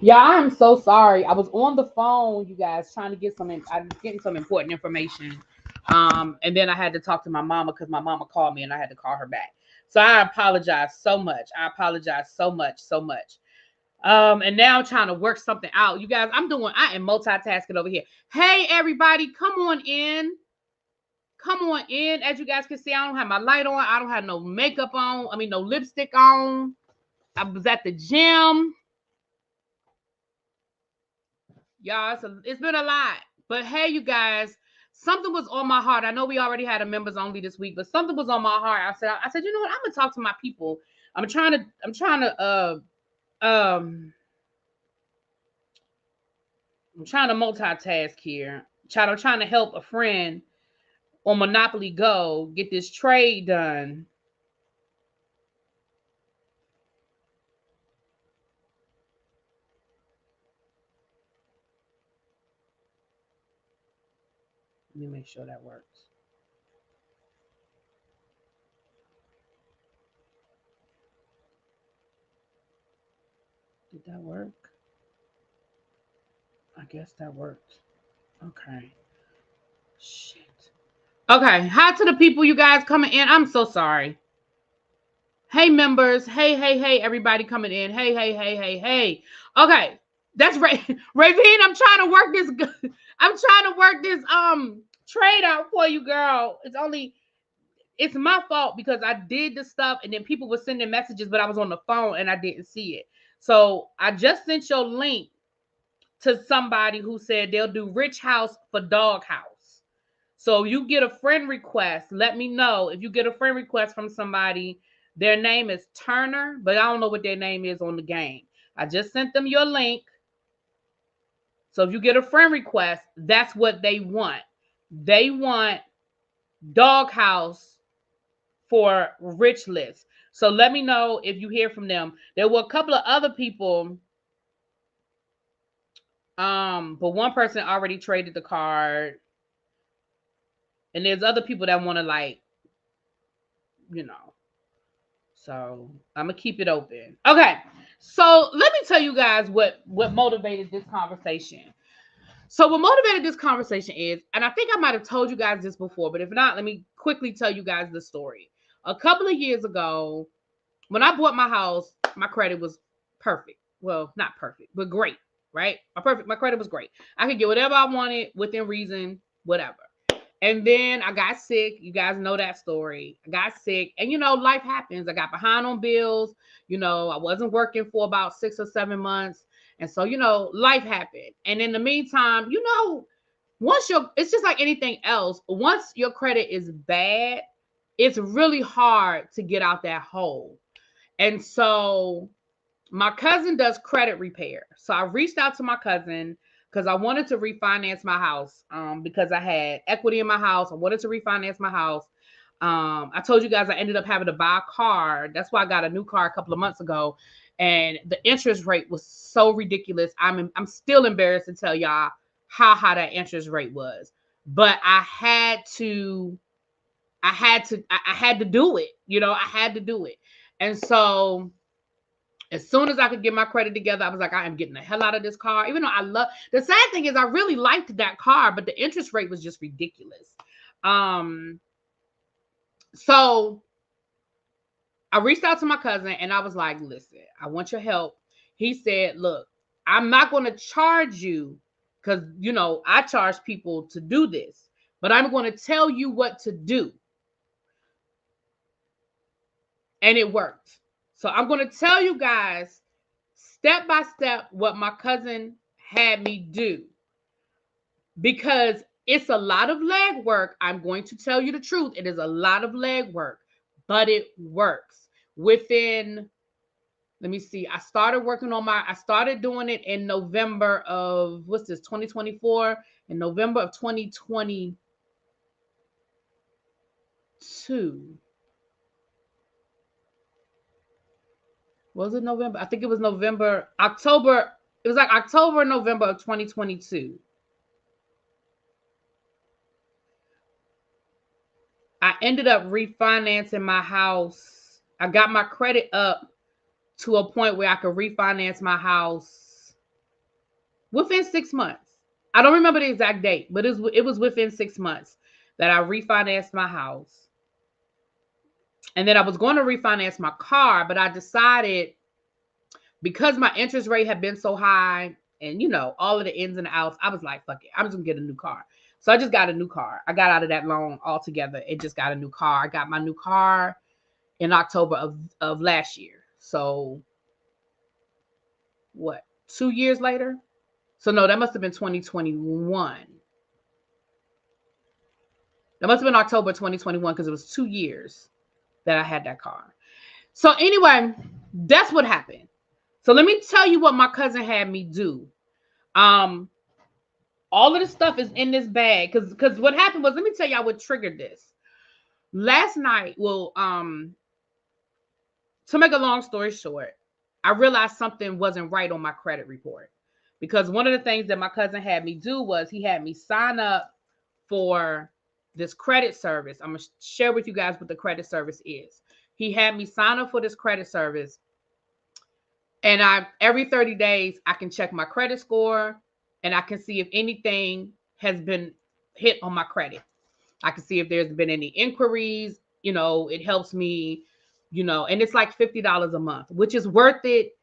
Yeah, I'm so sorry. I was on the phone, you guys, trying to get I was getting some important information. And then I had to talk to my mama because my mama called me and I had to call her back. So I apologize so much. I apologize so much, so much. And now I'm trying to work something out. You guys, I am multitasking over here. Hey everybody, come on in. Come on in. As you guys can see, I don't have my light on. I don't have no makeup on. I mean, no lipstick on. I was at the gym. Y'all, it's been a lot. But hey, you guys, something was on my heart. I know we already had a members only this week, but something was on my heart. I said, you know what? I'm gonna talk to my people. I'm trying to um I'm trying to multitask here. I'm trying to help a friend on Monopoly Go get this trade done. Let me make sure that works. Did that work? I guess that worked. Okay. Shit. Okay. Hi to the people, you guys coming in. I'm so sorry. Hey members, hey, everybody coming in. Hey. Okay, that's right. Ravine, I'm trying to work this. I'm trying to work this trade out for you, girl. It's my fault because I did the stuff and then people were sending messages, but I was on the phone and I didn't see it. So I just sent your link to somebody who said they'll do rich house for dog house. So you get a friend request. Let me know if you get a friend request from somebody. Their name is Turner, but I don't know what their name is on the game. I just sent them your link. So if you get a friend request, that's what they want. They want Doghouse for Rich List. So let me know if you hear from them. There were a couple of other people, but one person already traded the card, and there's other people that want to you know. So I'm gonna keep it open. Okay. So let me tell you guys what motivated this conversation. So what motivated this conversation is, and I think I might have told you guys this before, but if not, let me quickly tell you guys the story. A couple of years ago, when I bought my house, my credit was perfect. Well, not perfect, but great, right? My credit was great. I could get whatever I wanted within reason, whatever. And then I got sick. You guys know that story. I got sick. And life happens. I got behind on bills. I wasn't working for about 6 or 7 months. And so, life happened. And in the meantime, it's just like anything else. Once your credit is bad, it's really hard to get out that hole. And so my cousin does credit repair. So I reached out to my cousin because I wanted to refinance my house because I had equity in my house. I wanted to refinance my house. I told you guys I ended up having to buy a car. That's why I got a new car a couple of months ago. And the interest rate was so ridiculous. I'm still embarrassed to tell y'all how high that interest rate was. But I had to do it. I had to do it. And so as soon as I could get my credit together, I was like, I am getting the hell out of this car. Even though the sad thing is I really liked that car, but the interest rate was just ridiculous. Um, so I reached out to my cousin and I was like, listen, I want your help. He said, look, I'm not going to charge you because, I charge people to do this, but I'm going to tell you what to do. And it worked. So I'm going to tell you guys step by step what my cousin had me do because it's a lot of leg work. I'm going to tell you the truth. It is a lot of leg work, but it works. Let me see. I started doing it in November of, 2024? In November of 2022. Was it November? I think it was October. It was like October, November of 2022. I ended up refinancing my house. I got my credit up to a point where I could refinance my house within 6 months. I don't remember the exact date, but it was within 6 months that I refinanced my house. And then I was going to refinance my car, but I decided, because my interest rate had been so high and, you know, all of the ins and outs, I was like, fuck it, I'm just going to get a new car. So I just got a new car. I got out of that loan altogether and just got a new car. I got my new car in October of last year. So what, 2 years later? So no, that must have been 2021. That must have been October 2021, because it was 2 years that I had that car. So anyway, that's what happened. So let me tell you what my cousin had me do. All of the stuff is in this bag, because what happened was, let me tell y'all what triggered this. Last night, well, to make a long story short, I realized something wasn't right on my credit report, because one of the things that my cousin had me do was he had me sign up for this credit service. I'm going to share with you guys what the credit service is. He had me sign up for this credit service, and every 30 days, I can check my credit score, and I can see if anything has been hit on my credit. I can see if there's been any inquiries. You know, it helps me, you know, and it's like $50 a month, which is worth it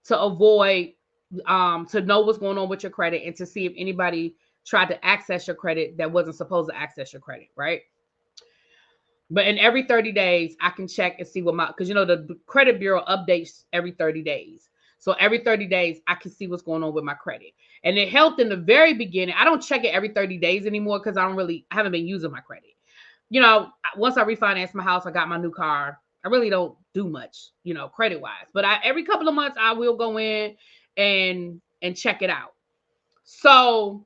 to avoid, to know what's going on with your credit and to see if anybody tried to access your credit that wasn't supposed to access your credit, right? But in every 30 days, I can check and see what because, you know, the credit bureau updates every 30 days. So every 30 days, I can see what's going on with my credit. And it helped in the very beginning. I don't check it every 30 days anymore, because I haven't been using my credit. You know, once I refinanced my house, I got my new car. I really don't do much, you know, credit wise. But every couple of months, I will go in and check it out. So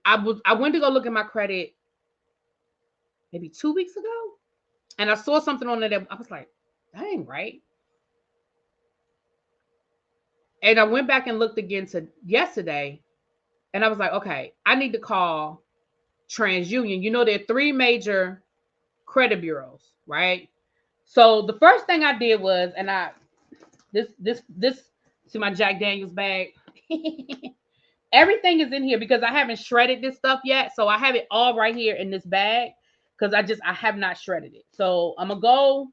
I went to go look at my credit maybe 2 weeks ago. And I saw something on there that I was like, that ain't right. And I went back and looked again to yesterday. And I was like, okay, I need to call TransUnion. You know, there are 3 major credit bureaus, right? So the first thing I did was, and this see my Jack Daniels bag. Everything is in here because I haven't shredded this stuff yet. So I have it all right here in this bag, because I have not shredded it. So I'm gonna go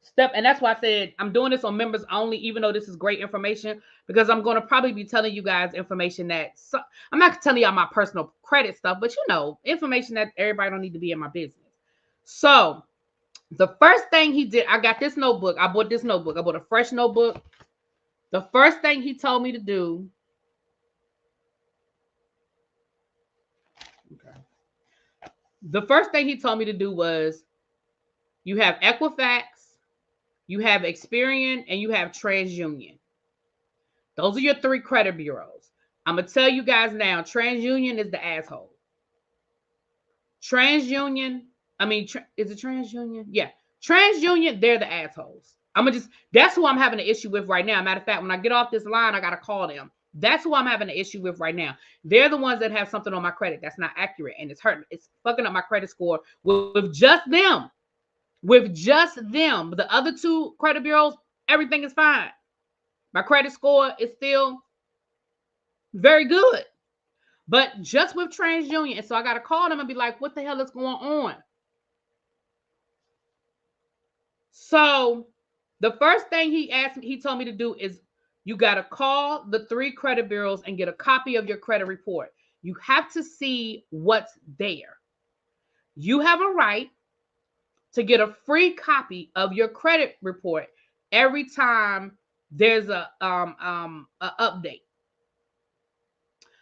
step, and that's why I said I'm doing this on members only, even though this is great information, because I'm going to probably be telling you guys information I'm not telling y'all my personal credit stuff, but you know, information that everybody don't need to be in my business. So the first thing he did, I got this notebook. I bought this notebook. I bought a fresh notebook. The first thing he told me to do. Okay. The first thing he told me to do was, you have Equifax, you have Experian, and you have TransUnion. Those are your 3 credit bureaus. I'm going to tell you guys now, TransUnion is the asshole. TransUnion, is it TransUnion? Yeah. TransUnion, they're the assholes. That's who I'm having an issue with right now. Matter of fact, when I get off this line, I got to call them. That's who I'm having an issue with right now. They're the ones that have something on my credit that's not accurate, and it's hurting. It's fucking up my credit score with just them. With just them. The other 2 credit bureaus, everything is fine. My credit score is still very good. But just with TransUnion, and so I got to call them and be like, what the hell is going on? So the first thing he told me to do is, you got to call the 3 credit bureaus and get a copy of your credit report. You have to see what's there. You have a right to get a free copy of your credit report every time there's a update.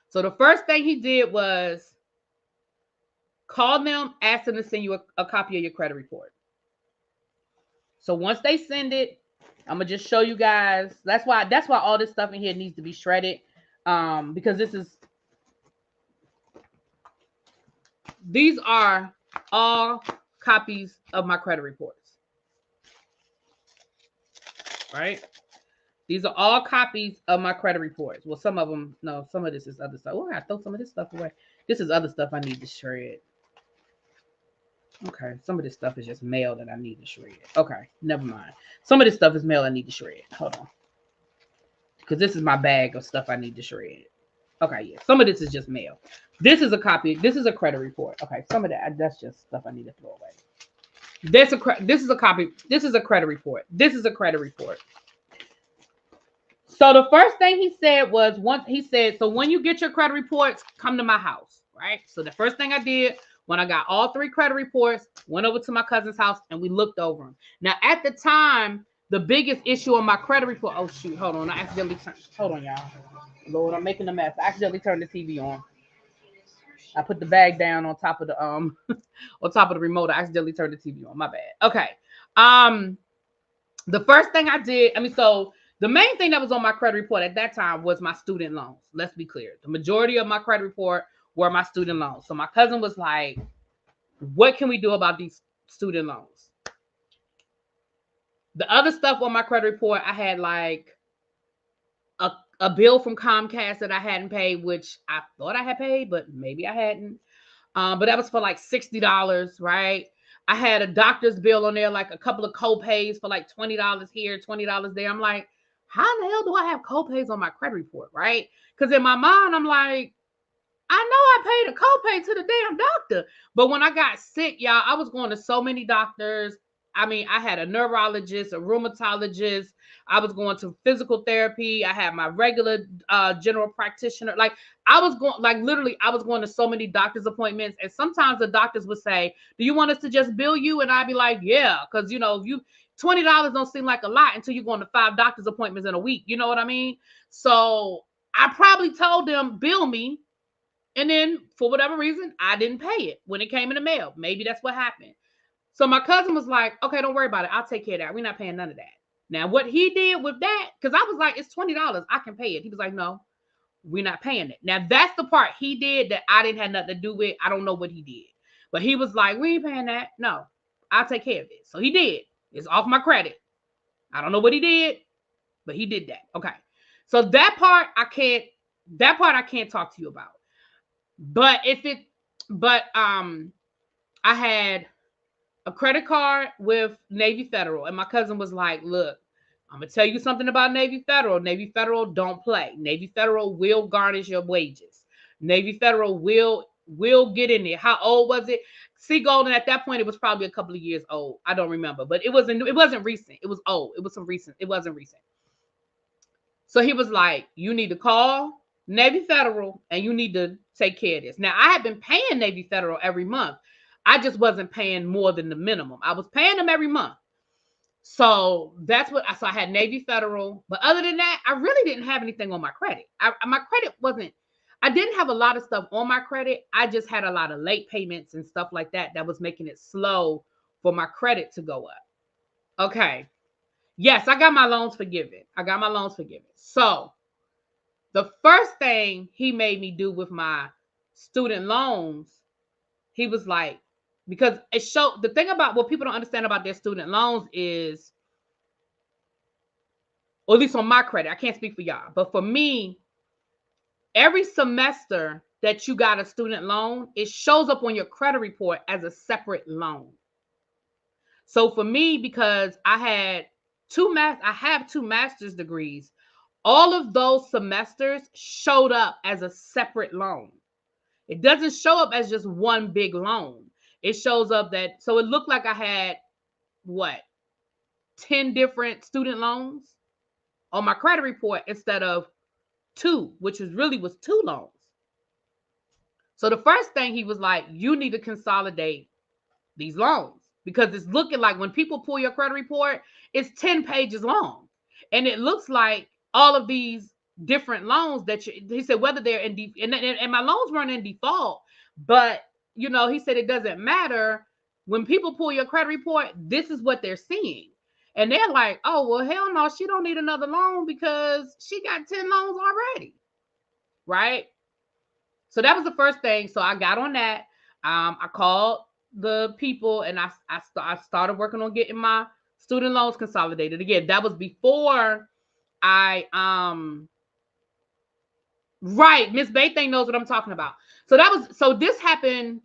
So the first thing he did was call them, ask them to send you a copy of your credit report. So once they send it, I'm gonna just show you guys. That's why all this stuff in here needs to be shredded, because these are all copies of my credit reports, right? These are all copies of my credit reports. Well, some of them, no, some of this is other stuff. Oh, I gotta throw some of this stuff away. This is other stuff I need to shred. Okay, some of this stuff is just mail that I need to shred. Okay, never mind. Some of this stuff is mail I need to shred. Hold on. because this is my bag of stuff I need to shred. Okay, yeah. Some of this is just mail. This is a copy. This is a credit report. Okay, some of that's just stuff I need to throw away. This is a copy. This is a credit report. This is a credit report. So the first thing he said was so when you get your credit reports, come to my house, right? So the first thing I did when I got all 3 credit reports, went over to my cousin's house and we looked over them. Now at the time, the biggest issue on my credit report. Oh shoot, hold on. Hold on, y'all. Lord, I'm making a mess. I accidentally turned the TV on. I put the bag down on top of the on top of the remote. I accidentally turned the TV on. My bad. Okay. The first thing I did, so the main thing that was on my credit report at that time was my student loans. Let's be clear. The majority of my credit report were my student loans. So my cousin was like, what can we do about these student loans? The other stuff on my credit report, I had like a bill from Comcast that I hadn't paid, which I thought I had paid, but maybe I hadn't. But that was for like $60, right? I had a doctor's bill on there, like a couple of co-pays for like $20 here, $20 there. I'm like, how the hell do I have co-pays on my credit report, right? Because in my mind, I'm like, I know I paid a copay to the damn doctor. But when I got sick, y'all, I was going to so many doctors. I had a neurologist, a rheumatologist. I was going to physical therapy. I had my regular general practitioner. Like I was going to so many doctor's appointments. And sometimes the doctors would say, do you want us to just bill you? And I'd be like, yeah. Because, if $20 don't seem like a lot until you're going to 5 doctor's appointments in a week. You know what I mean? So I probably told them, bill me. And then for whatever reason, I didn't pay it when it came in the mail. Maybe that's what happened. So my cousin was like, okay, don't worry about it. I'll take care of that. We're not paying none of that. Now, what he did with that, because I was like, it's $20. I can pay it. He was like, no, we're not paying it. Now, that's the part he did that I didn't have nothing to do with. I don't know what he did. But he was like, we ain't paying that. No, I'll take care of it. So he did. It's off my credit. I don't know what he did, but he did that. Okay. So that part I can't talk to you about. But I had a credit card with Navy Federal, and my cousin was like, look, I'm gonna tell you something about Navy Federal. Navy Federal don't play. Navy Federal will garnish your wages. Navy Federal will get in there. How old was it? See, Golden, at that point, it was probably a couple of years old. I don't remember, but it wasn't recent. It was old. It wasn't recent. So he was like, you need to call Navy Federal and you need to take care of this. Now, I had been paying Navy Federal every month. I just wasn't paying more than the minimum. I was paying them every month. So I had Navy Federal. But other than that, I really didn't have anything on my credit. I didn't have a lot of stuff on my credit. I just had a lot of late payments and stuff like that was making it slow for my credit to go up. Okay. Yes, I got my loans forgiven. So the first thing he made me do with my student loans, he was like, because it showed, the thing about what people don't understand about their student loans is, or at least on my credit, I can't speak for y'all, but for me, every semester that you got a student loan, it shows up on your credit report as a separate loan. So for me, because I have two master's degrees, all of those semesters showed up as a separate loan. It doesn't show up as just one big loan. It shows up so it looked like I had 10 different student loans on my credit report instead of 2, which was 2 loans. So the first thing he was like, you need to consolidate these loans, because it's looking like when people pull your credit report, it's 10 pages long. And it looks like all of these different loans he said, whether they're in and my loans weren't in default, but he said it doesn't matter. When people pull your credit report, this is what they're seeing. And they're like, oh, well, hell no, she don't need another loan because she got 10 loans already. Right? So that was the first thing. So I got on that. I called the people and I started working on getting my student loans consolidated. Again, that was before right, Miss Baything knows what I'm talking about. So this happened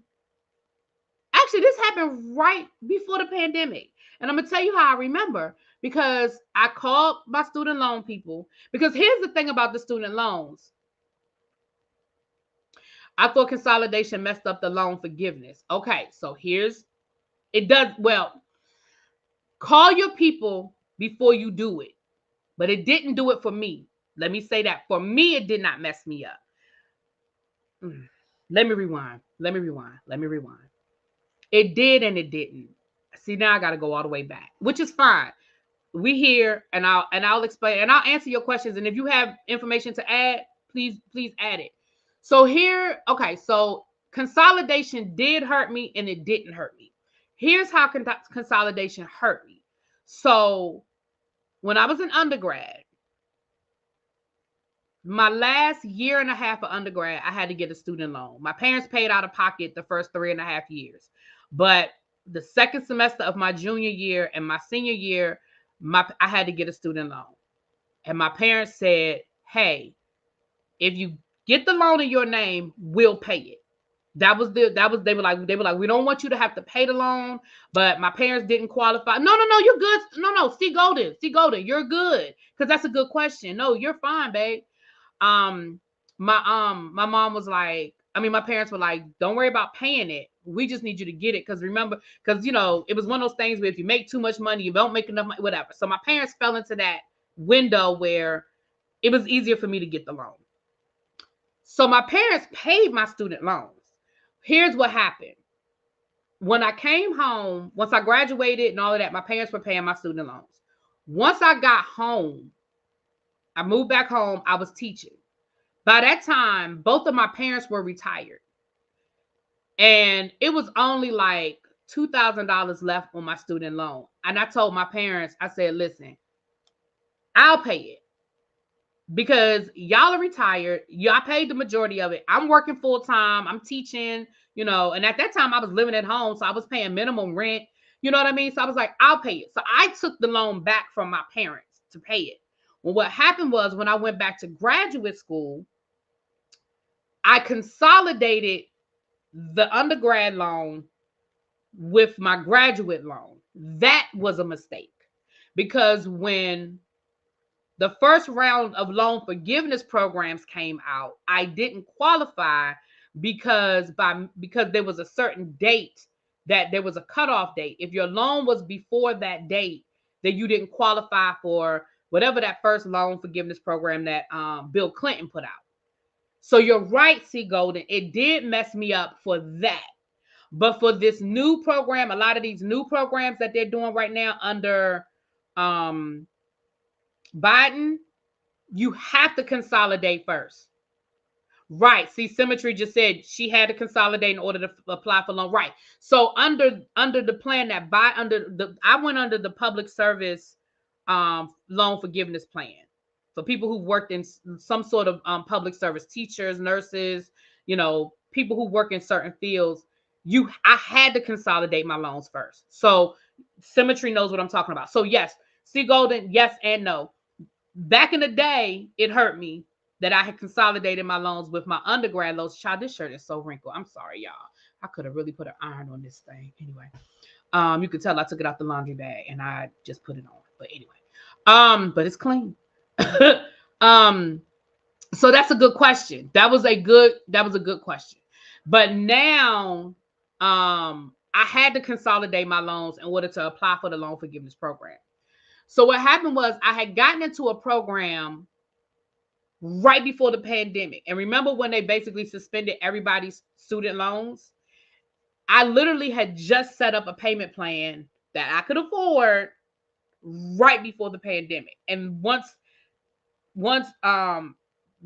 Actually, this happened right before the pandemic. And I'm going to tell you how I remember, because I called my student loan people. Because here's the thing about the student loans. I thought consolidation messed up the loan forgiveness. Okay, so it does, well, call your people before you do it. But it didn't do it for me. Let me say that. For me, it did not mess me up. Let me rewind. It did and it didn't. See, now I got to go all the way back, which is fine. We here, and I'll explain, and I'll answer your questions. And if you have information to add, please add it. So here, okay, so consolidation did hurt me and it didn't hurt me. Here's how consolidation hurt me. So when I was an undergrad, my last year and a half of undergrad, I had to get a student loan. My parents paid out of pocket the first 3.5 years. But the second semester of my junior year and my senior year, I had to get a student loan. And my parents said, hey, if you get the loan in your name, we'll pay it. They were like, we don't want you to have to pay the loan, but my parents didn't qualify. No, you're good. No, see Golden, you're good. Because that's a good question. No, you're fine, babe. My mom was like, my parents were like, don't worry about paying it. We just need you to get it. Because remember, it was one of those things where if you make too much money, you don't make enough money, whatever. So my parents fell into that window where it was easier for me to get the loan. So my parents paid my student loans. Here's what happened. When I came home, once I graduated and all of that, my parents were paying my student loans. Once I got home, I moved back home, I was teaching. By that time, both of my parents were retired. And it was only like $2,000 left on my student loan. And I told my parents, I said, listen, I'll pay it. Because y'all are retired. Y'all paid the majority of it. I'm working full time. I'm teaching, and at that time I was living at home. So I was paying minimum rent. You know what I mean? So I was like, I'll pay it. So I took the loan back from my parents to pay it. Well, what happened was when I went back to graduate school, I consolidated the undergrad loan with my graduate loan. That was a mistake. Because when the first round of loan forgiveness programs came out, I didn't qualify because there was a certain date that there was a cutoff date. If your loan was before that date, then you didn't qualify for whatever that first loan forgiveness program that Bill Clinton put out. So you're right, C. Golden. It did mess me up for that. But for this new program, a lot of these new programs that they're doing right now under Biden, you have to consolidate first. Right. See, Symmetry just said she had to consolidate in order to apply for loan. Right. So under the plan that I went under the public service loan forgiveness plan for people who worked in some sort of public service, teachers, nurses, people who work in certain fields. I had to consolidate my loans first. So Symmetry knows what I'm talking about. So yes, C. Golden, yes and no. Back in the day, it hurt me that I had consolidated my loans with my undergrad loans. Child, this shirt is so wrinkled. I'm sorry, y'all. I could have really put an iron on this thing. Anyway, you could tell I took it out the laundry bag and I just put it on. But anyway, but it's clean. So that's a good question. That was a good question. But now, I had to consolidate my loans in order to apply for the loan forgiveness program. So what happened was I had gotten into a program right before the pandemic. And remember when they basically suspended everybody's student loans? I literally had just set up a payment plan that I could afford right before the pandemic. And once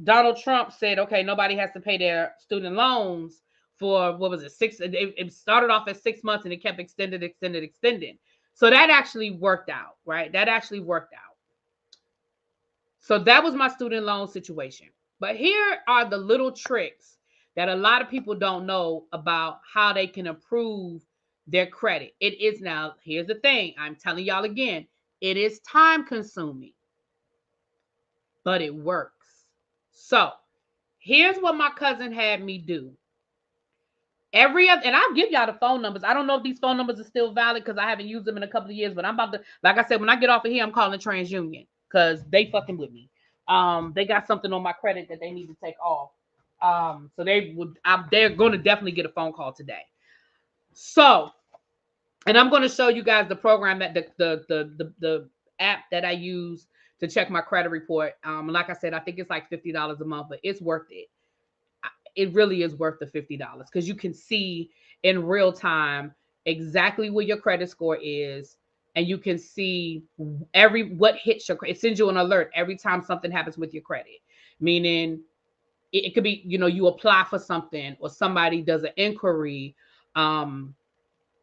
Donald Trump said, okay, nobody has to pay their student loans for, what was it, it started off at 6 months and it kept extending. So that actually worked out, right? That actually worked out. So that was my student loan situation. But here are the little tricks that a lot of people don't know about how they can improve their credit. It is now, here's the thing. I'm telling y'all again, it is time consuming, but it works. So here's what my cousin had me do. And I'll give y'all the phone numbers. I don't know if these phone numbers are still valid because I haven't used them in a couple of years, but I'm about to, like I said, when I get off of here, I'm calling TransUnion because they fucking with me. They got something on my credit that they need to take off. So they're going to definitely get a phone call today. So, and I'm going to show you guys the program that the app that I use to check my credit report. Like I said, I think it's like $50 a month, but it's worth it. It really is worth the $50 because you can see in real time exactly where your credit score is, and you can see what hits your credit. It sends you an alert every time something happens with your credit, meaning it could be, you apply for something or somebody does an inquiry.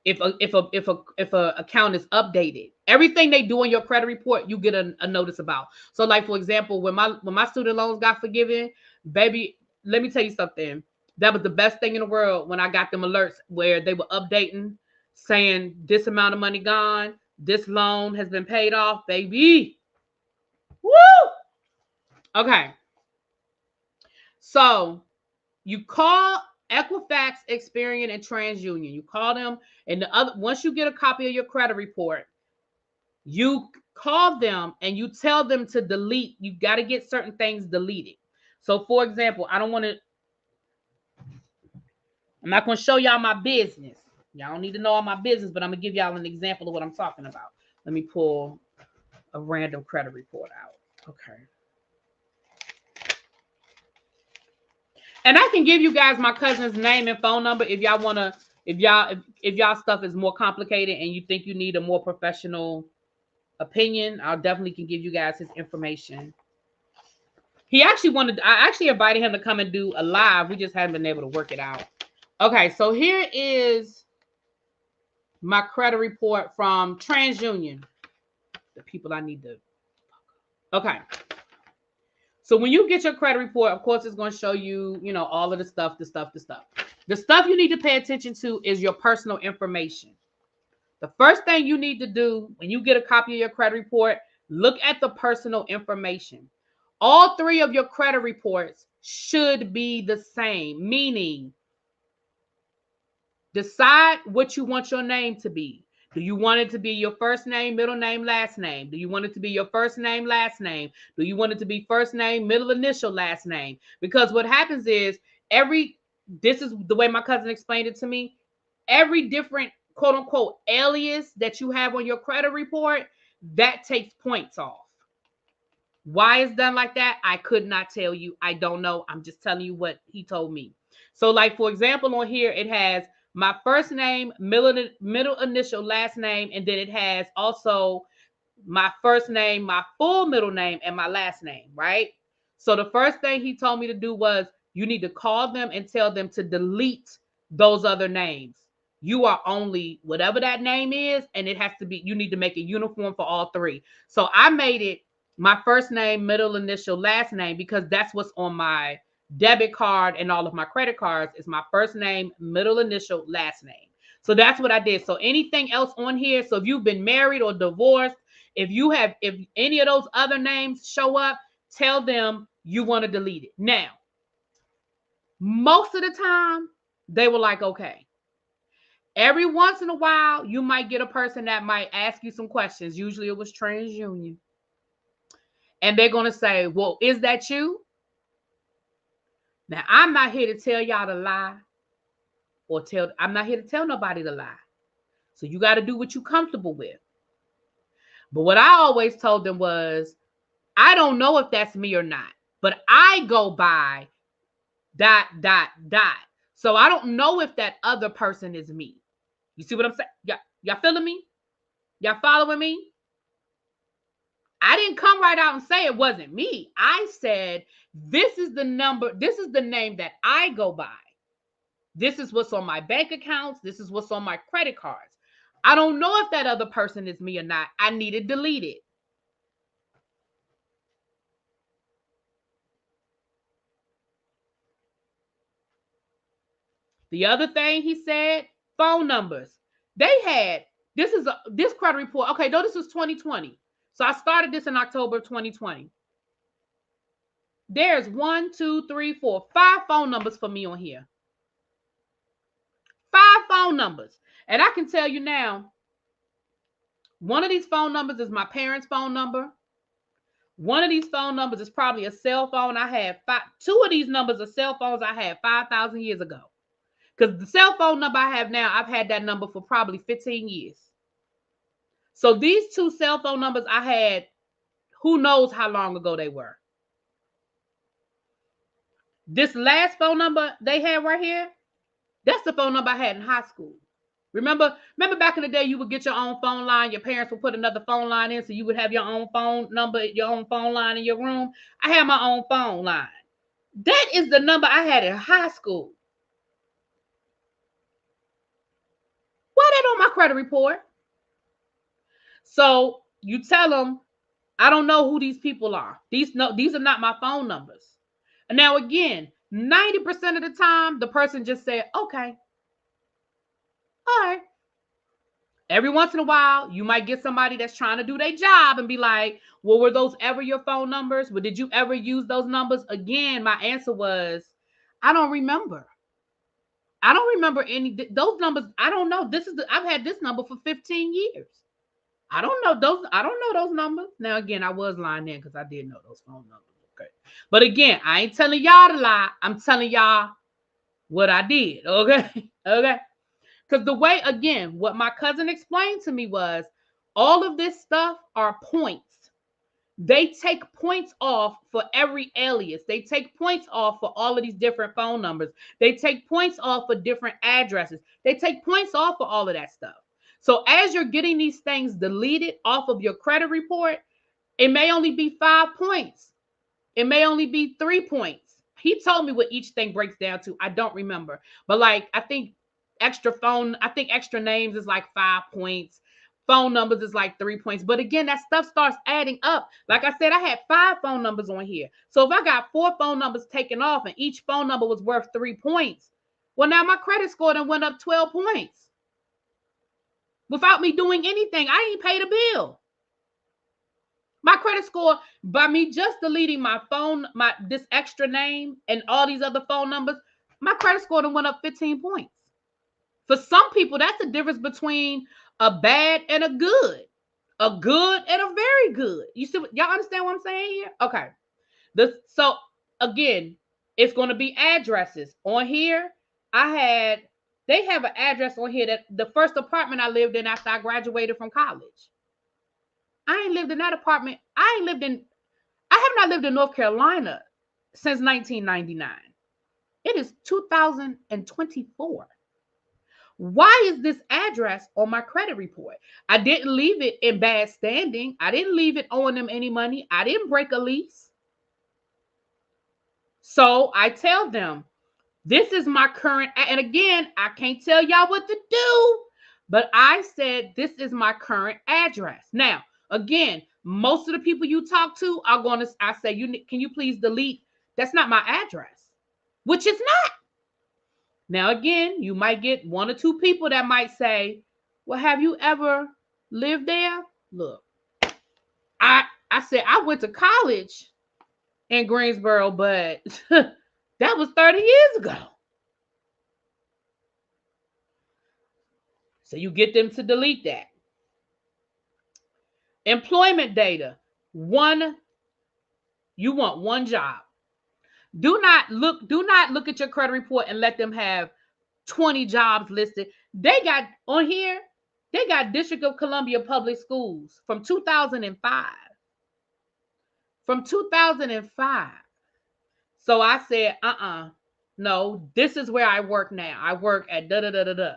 If a account is updated, everything they do on your credit report, you get a notice about. So, like for example, when my student loans got forgiven, baby, let me tell you something. That was the best thing in the world when I got them alerts where they were updating, saying this amount of money gone, this loan has been paid off, baby. Woo! Okay. So you call Equifax, Experian, and TransUnion. You call them, and once you get a copy of your credit report, you call them and you tell them to delete. You got to get certain things deleted. So, for example, I'm not going to show y'all my business. Y'all don't need to know all my business, but I'm going to give y'all an example of what I'm talking about. Let me pull a random credit report out. Okay. And I can give you guys my cousin's name and phone number if y'all want to, if y'all stuff is more complicated and you think you need a more professional opinion, I'll definitely can give you guys his information. I actually invited him to come and do a live. We just haven't been able to work it out. Okay, so here is my credit report from TransUnion. The people I need to. Okay. So when you get your credit report, of course, it's going to show you, all of the stuff. The stuff you need to pay attention to is your personal information. The first thing you need to do when you get a copy of your credit report, look at the personal information. All three of your credit reports should be the same, meaning decide what you want your name to be. Do you want it to be your first name, middle name, last name? Do you want it to be your first name, last name? Do you want it to be first name, middle initial, last name? Because what happens is this is the way my cousin explained it to me. Every different quote unquote alias that you have on your credit report, that takes points off. Why it's done like that, I could not tell you. I don't know. I'm just telling you what he told me. So, like, for example, on here, it has my first name, middle initial, last name, and then it has also my first name, my full middle name, and my last name, right? So the first thing he told me to do was you need to call them and tell them to delete those other names. You are only whatever that name is, and it has to be, you need to make it uniform for all three. So I made it my first name, middle initial, last name, because that's what's on my debit card and all of my credit cards is my first name, middle initial, last name. So that's what I did. So anything else on here, so if you've been married or divorced, if any of those other names show up, tell them you want to delete it. Now, most of the time, they were like, okay. Every once in a while, you might get a person that might ask you some questions. Usually it was TransUnion. And they're going to say, well, is that you? Now, I'm not here to tell y'all to lie I'm not here to tell nobody to lie. So you got to do what you're comfortable with. But what I always told them was, I don't know if that's me or not, but I go by ... So I don't know if that other person is me. You see what I'm saying? Y'all feeling me? Y'all following me? I didn't come right out and say it wasn't me. I said, this is the number, this is the name that I go by. This is what's on my bank accounts. This is what's on my credit cards. I don't know if that other person is me or not. I need it deleted. The other thing he said, phone numbers. They had, this credit report. Okay, no, this was 2020. So I started this in October of 2020. There's 5 phone numbers for me on here. 5 phone numbers. And I can tell you now, one of these phone numbers is my parents' phone number. One of these phone numbers is probably a cell phone I had. Two of these numbers are cell phones I had 5,000 years ago. Because the cell phone number I have now, I've had that number for probably 15 years. So these 2 cell phone numbers I had, who knows how long ago they were. This last phone number they had right here, that's the phone number I had in high school. Remember back in the day, you would get your own phone line. Your parents would put another phone line in, so you would have your own phone number, your own phone line in your room. I had my own phone line. That is the number I had in high school. Why that on my credit report? So you tell them, I don't know who these people are. These are not my phone numbers. And now again, 90% of the time, the person just said, okay. All right. Every once in a while, you might get somebody that's trying to do their job and be like, well, were those ever your phone numbers? Well, did you ever use those numbers? Again, my answer was, I don't remember. I don't remember any those numbers. I don't know. I've had this number for 15 years. I don't know those numbers. Now, again, I was lying there because I did know those phone numbers. Okay. But again, I ain't telling y'all to lie. I'm telling y'all what I did. Okay. Okay. Because the way, again, what my cousin explained to me was all of this stuff are points. They take points off for every alias. They take points off for all of these different phone numbers. They take points off for different addresses. They take points off for all of that stuff. So as you're getting these things deleted off of your credit report, it may only be 5 points. It may only be 3 points. He told me what each thing breaks down to. I don't remember. But like, I think extra names is like 5 points. Phone numbers is like 3 points. But again, that stuff starts adding up. Like I said, I had 5 phone numbers on here. So if I got 4 phone numbers taken off and each phone number was worth 3 points, well, now my credit score done went up 12 points. Without me doing anything, I ain't paid a bill. My credit score, by me just deleting my phone, this extra name and all these other phone numbers, my credit score done went up 15 points. For some people, that's the difference between a bad and a good and a very good. You see, y'all understand what I'm saying here? Okay. So again, it's going to be addresses on here. They have an address on here that the first apartment I lived in after I graduated from college. I ain't lived in that apartment. I have not lived in North Carolina since 1999. It is 2024. Why is this address on my credit report? I didn't leave it in bad standing. I didn't leave it owing them any money. I didn't break a lease. So I tell them, this is my current, and again, I can't tell y'all what to do, but I said, this is my current address. Now, again, most of the people you talk to are going to, I say, can you please delete? That's not my address, which is not. Now, again, you might get 1 or 2 people that might say, well, have you ever lived there? Look, I said, I went to college in Greensboro, but that was 30 years ago. So you get them to delete that. Employment data. You want 1 job. Do not look at your credit report and let them have 20 jobs listed. They got on here, they got District of Columbia Public Schools from 2005. From 2005. So I said, no, this is where I work now. I work at da-da-da-da-da.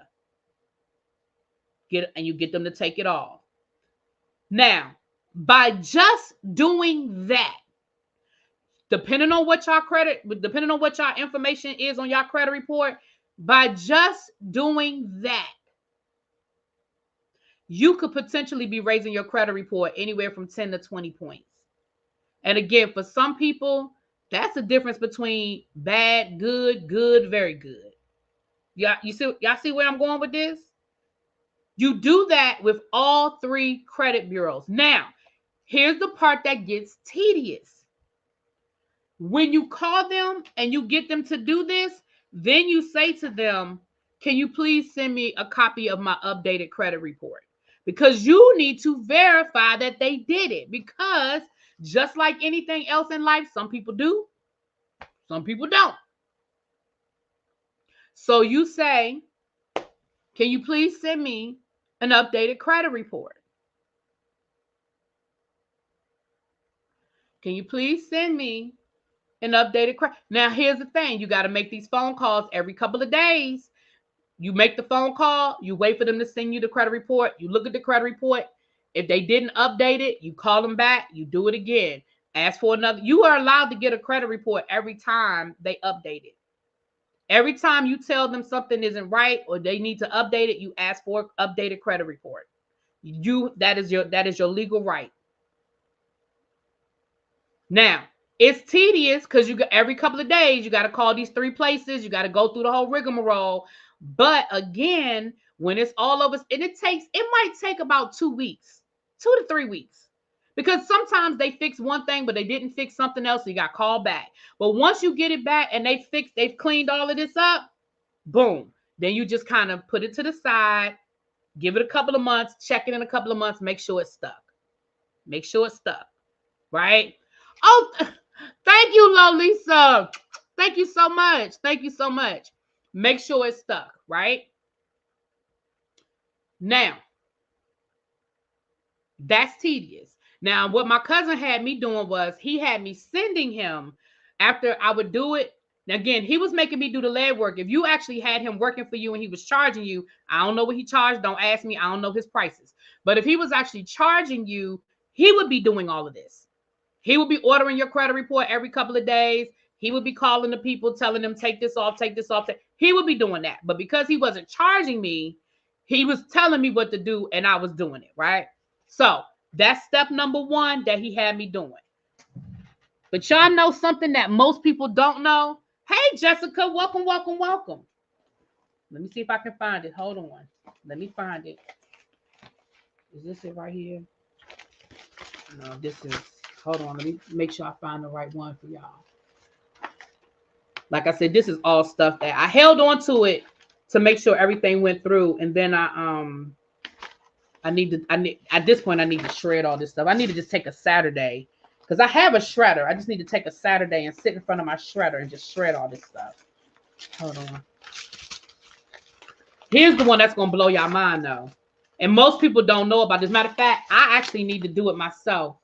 And you get them to take it off. Now, by just doing that, depending on what your information is on your credit report, by just doing that, you could potentially be raising your credit report anywhere from 10 to 20 points. And again, for some people, that's the difference between bad, good, very good. Y'all see where I'm going with this? You do that with all 3 credit bureaus. Now, here's the part that gets tedious. When you call them and you get them to do this, then you say to them, can you please send me a copy of my updated credit report? Because you need to verify that they did it. Because just like anything else in life, some people do, some people don't. So you say, can you please send me an updated credit report? Can you please send me an updated credit? Now, here's the thing. You got to make these phone calls every couple of days. You make the phone call. You wait for them to send you the credit report. You look at the credit report. If they didn't update it, you call them back. You do it again. Ask for another. You are allowed to get a credit report every time they update it. Every time you tell them something isn't right or they need to update it, you ask for an updated credit report. That is your legal right. Now, it's tedious because you got every couple of days, you got to call these 3 places, you got to go through the whole rigmarole. But again, when it's all over, and it might take about 2 weeks, 2 to 3 weeks. Because sometimes they fix one thing, but they didn't fix something else, so you got called back. But once you get it back and they've cleaned all of this up, boom. Then you just kind of put it to the side, give it a couple of months, check it in a couple of months, make sure it's stuck. Make sure it's stuck, right? Oh, thank you, Lolisa. Thank you so much. Thank you so much. Make sure it's stuck, right? Now, that's tedious. Now, what my cousin had me doing was he had me sending him after I would do it. Now, again, he was making me do the lead work. If you actually had him working for you and he was charging you, I don't know what he charged. Don't ask me. I don't know his prices. But if he was actually charging you, he would be doing all of this. He would be ordering your credit report every couple of days. He would be calling the people, telling them, take this off, take this off. He would be doing that. But because he wasn't charging me, he was telling me what to do and I was doing it, right? So that's step number 1 that he had me doing. But y'all know something that most people don't know? Hey, Jessica, welcome, welcome, welcome. Let me see if I can find it. Hold on. Let me find it. Is this it right here? No, this is, hold on. Let me make sure I find the right one for y'all. Like I said, this is all stuff that I held on to it to make sure everything went through. And then at this point, I need to shred all this stuff. I need to just take a Saturday because I have a shredder. I just need to take a Saturday and sit in front of my shredder and just shred all this stuff. Hold on. Here's the one that's going to blow y'all mind, though. And most people don't know about this. Matter of fact, I actually need to do it myself.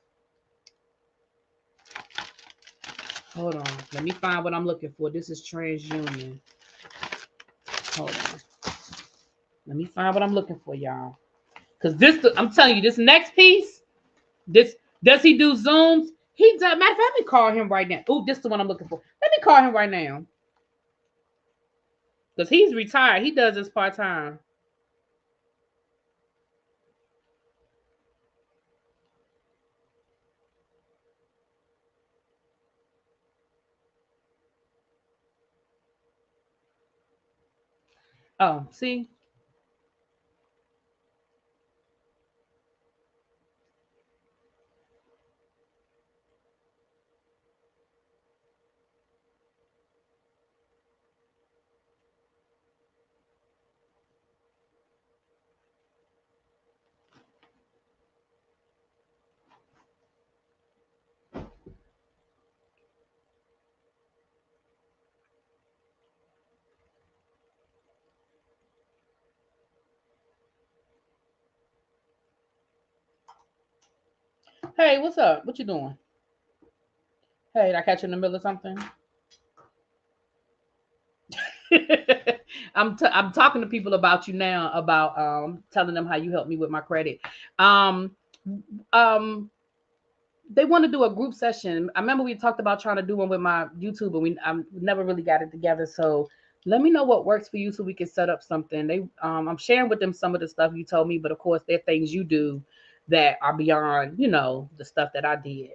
Hold on. Let me find what I'm looking for. This is TransUnion. Hold on. Let me find what I'm looking for, y'all. Because I'm telling you, this next piece, does he do Zooms? He does. Matter of fact, let me call him right now. Oh, this is the one I'm looking for. Let me call him right now. Because he's retired. He does this part-time. Oh, see? Hey, what's up? What you doing? Hey, did I catch you in the middle of something? I'm talking to people about you now, about telling them how you helped me with my credit. Um um they want to do a group session. I remember we talked about trying to do one with my YouTube, but we never really got it together. So let me know what works for you so we can set up something. I'm sharing with them some of the stuff you told me, but of course there are things you do that are beyond, the stuff that I did.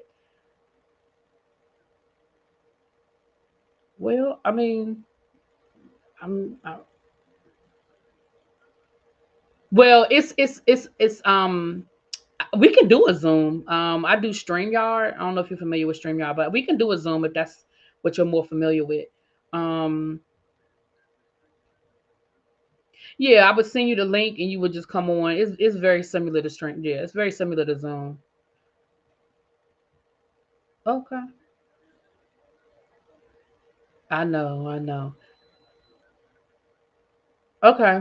Well, I mean, I, well, it's we can do a Zoom. I do StreamYard. I don't know if you're familiar with StreamYard, but we can do a Zoom if that's what you're more familiar with. Um, Yeah, I would send you the link and you would just come on. It's very similar to Stream. Yeah, it's very similar to Zoom. Okay. I know. Okay.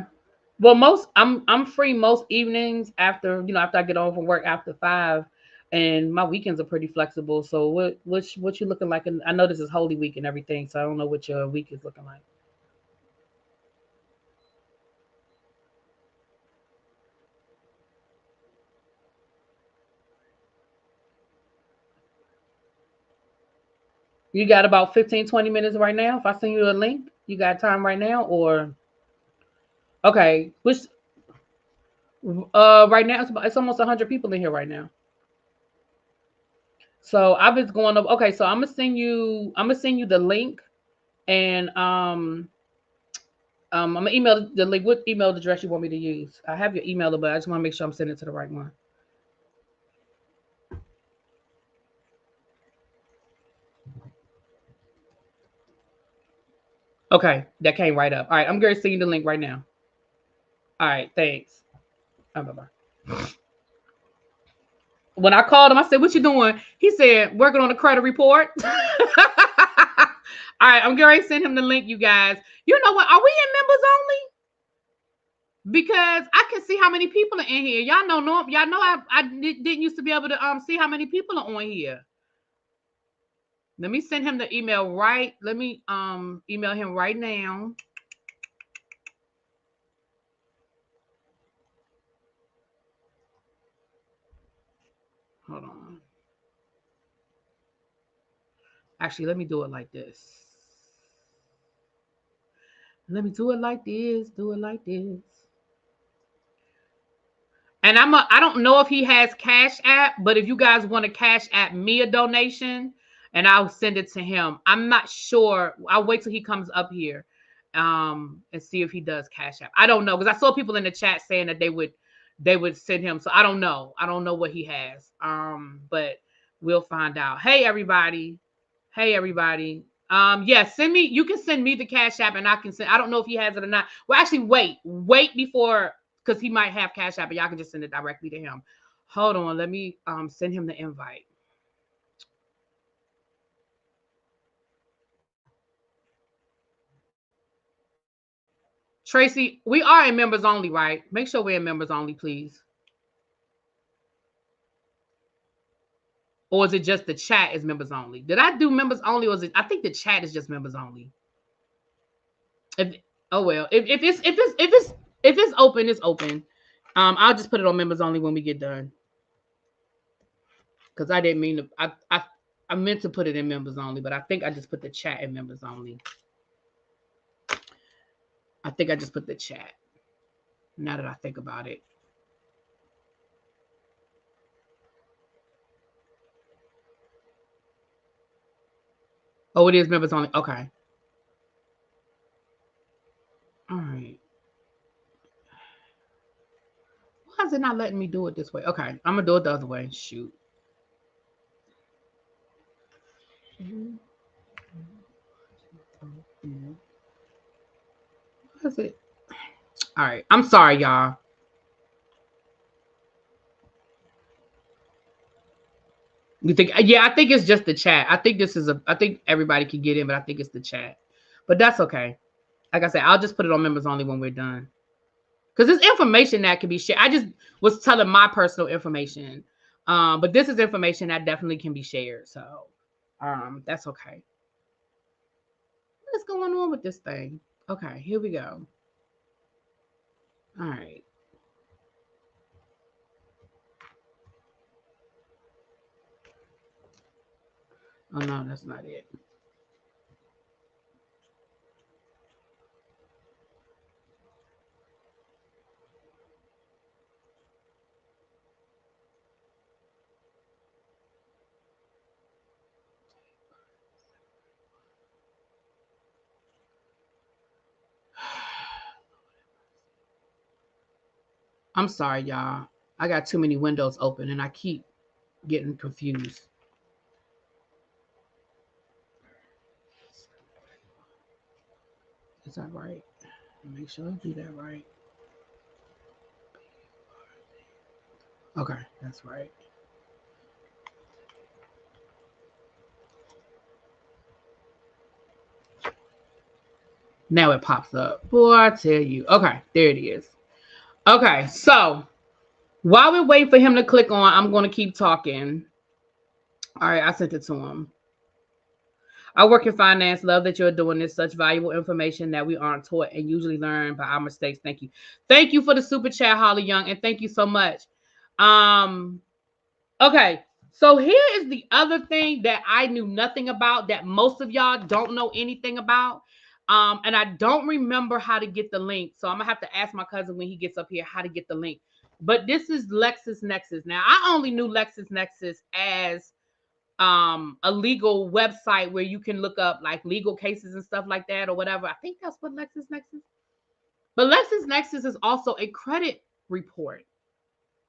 Well, I'm free most evenings after after I get home from work after 5, and my weekends are pretty flexible. So what you looking like? I know this is Holy Week and everything, so I don't know what your week is looking like. You got about 15-20 minutes right now. If I send you a link, you got time right now, or okay? Which right now it's almost 100 people in here right now. So I've been going up. Okay, so I'm gonna send you the link, and I'm gonna email the link. What email address you want me to use? I have your email, but I just want to make sure I'm sending it to the right one. Okay, that came right up. All right, I'm going to send you the link right now. All right, thanks. Bye bye. When I called him, I said, "What you doing?" He said, "Working on a credit report." All right, I'm going to send him the link, you guys. You know what? Are we in members only? Because I can see how many people are in here. Y'all know, y'all know didn't used to be able to see how many people are on here. Let me send him the email right. Let me email him right now. Hold on. Actually, let me do it like this. Let me do it like this. Do it like this. And I don't know if he has Cash App, but if you guys want to Cash App me a donation, and I'll send it to him. I'm not sure. I'll wait till he comes up here, and see if he does Cash App. I don't know because I saw people in the chat saying that they would send him. So I don't know. I don't know what he has. But we'll find out. Hey everybody. Hey everybody. Yeah, send me. You can send me the Cash App, and I can send. I don't know if he has it or not. Well, actually, wait before because he might have Cash App, and y'all can just send it directly to him. Hold on, let me send him the invite. Tracy, we are in members only, right? Make sure we're in members only, please. Or is it just the chat is members only? Did I do members only, or is it? I think the chat is just members only. If, oh well, if it's open, it's open. I'll just put it on members only when we get done. Because I didn't mean to. I meant to put it in members only, but I think I just put the chat in members only. I think I just put the chat. Now that I think about it. Oh, it is members only. Okay. All right. Why is it not letting me do it this way? Okay, I'm gonna do it the other way. Shoot. What is it? All right. I'm sorry, y'all. You think? Yeah, I think it's just the chat. I think this is a. I think everybody can get in, but I think it's the chat. But that's okay. Like I said, I'll just put it on members only when we're done. Because there's information that can be shared. I just was telling my personal information, but this is information that definitely can be shared. So, that's okay. What is going on with this thing? Okay, here we go. All right. Oh no, that's not it. I'm sorry, y'all. I got too many windows open and I keep getting confused. Is that right? Make sure I do that right. Okay, that's right. Now it pops up. Boy, I tell you. Okay, there it is. Okay, so while we're waiting for him to click on, I'm going to keep talking. All right, I sent it to him. I work in finance. Love that you're doing this. Such valuable information that we aren't taught and usually learn by our mistakes. Thank you. Thank you for the super chat, Holly Young, and thank you so much. Okay, so here is the other thing that I knew nothing about that most of y'all don't know anything about. And I don't remember how to get the link. So I'm gonna have to ask my cousin when he gets up here how to get the link. But this is LexisNexis. Now, I only knew LexisNexis as a legal website where you can look up like legal cases and stuff like that or whatever. I think that's what LexisNexis. But LexisNexis is also a credit report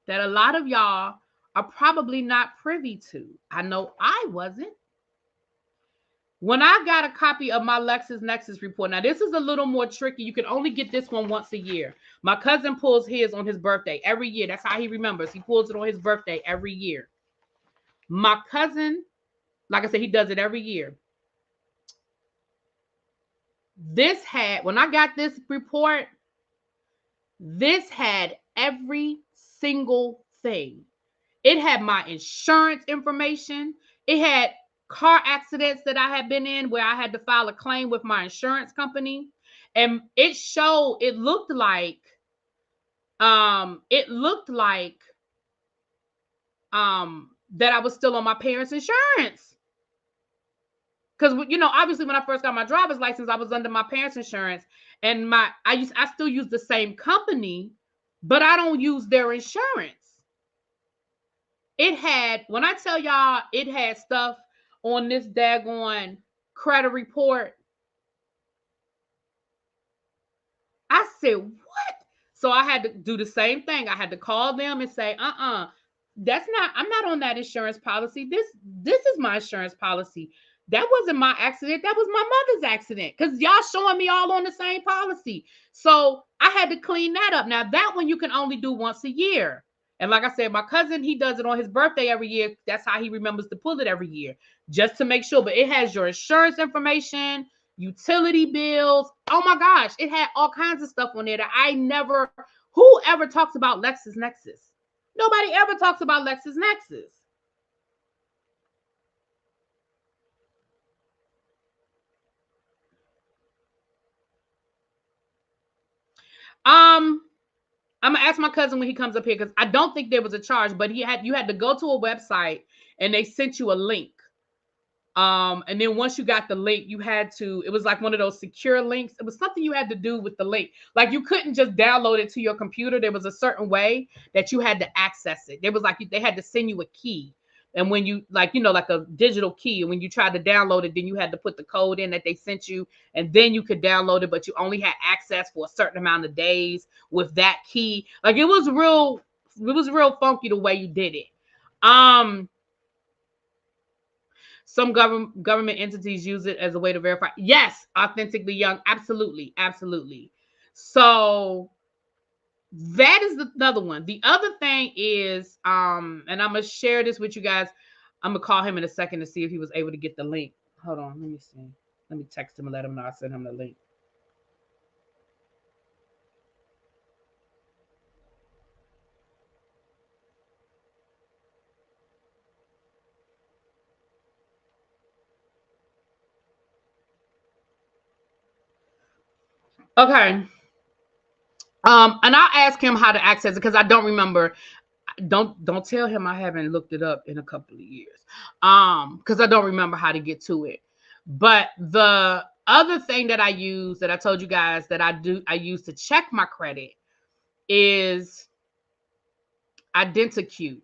that a lot of y'all are probably not privy to. I know I wasn't. When I got a copy of my LexisNexis report, now this is a little more tricky. You can only get this one once a year. My cousin pulls his on his birthday every year. That's how he remembers. He pulls it on his birthday every year. My cousin, like I said, he does it every year. This had, when I got this report, this had every single thing. It had my insurance information. It had car accidents that I had been in where I had to file a claim with my insurance company. And it showed, it looked like that I was still on my parents' insurance. Because, you know, obviously when I first got my driver's license, I was under my parents' insurance. And I still use the same company, but I don't use their insurance. It had, when I tell y'all, it had stuff on this daggone credit report. I said, what? So I had to do the same thing. I had to call them and say, I'm not on that insurance policy. This is my insurance policy. That wasn't my accident. That was my mother's accident. Because y'all showing me all on the same policy. So I had to clean that up. Now, that one you can only do once a year. And like I said, my cousin, he does it on his birthday every year. That's how he remembers to pull it every year, just to make sure. But it has your insurance information, utility bills. Oh my gosh, it had all kinds of stuff on there that I never, who ever talks about LexisNexis? Nobody ever talks about LexisNexis. I'm gonna ask my cousin when he comes up here because I don't think there was a charge, but you had to go to a website and they sent you a link. And then once you got the link, it was like one of those secure links. It was something you had to do with the link. Like you couldn't just download it to your computer. There was a certain way that you had to access it. There was like, they had to send you a key. And when you like a digital key, and when you tried to download it, then you had to put the code in that they sent you, and then you could download it, but you only had access for a certain amount of days with that key. Like it was real funky the way you did it. Some government entities use it as a way to verify. Yes, authentically young. Absolutely. Absolutely. So that is another one. The other thing is, and I'm going to share this with you guys. I'm going to call him in a second to see if he was able to get the link. Hold on. Let me see. Let me text him and let him know I sent him the link. Okay. And I'll ask him how to access it because I don't remember. Don't tell him I haven't looked it up in a couple of years. Because I don't remember how to get to it. But the other thing that I use that I told you guys that I use to check my credit is IdentiQ.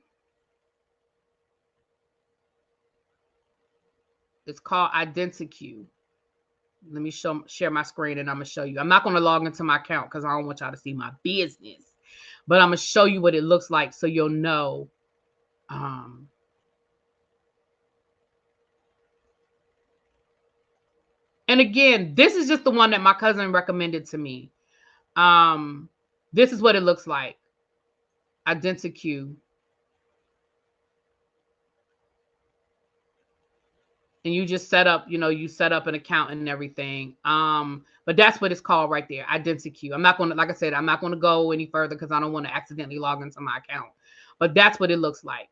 It's called IdentiQ. Let me share my screen and I'm going to show you. I'm not going to log into my account because I don't want y'all to see my business. But I'm going to show you what it looks like so you'll know. And again, this is just the one that my cousin recommended to me. This is what it looks like. IdentiQ. and you just set up, you set up an account and everything. But that's what it's called right there, identity queue. I'm not going to, like I said, I'm not going to go any further because I don't want to accidentally log into my account. But that's what it looks like.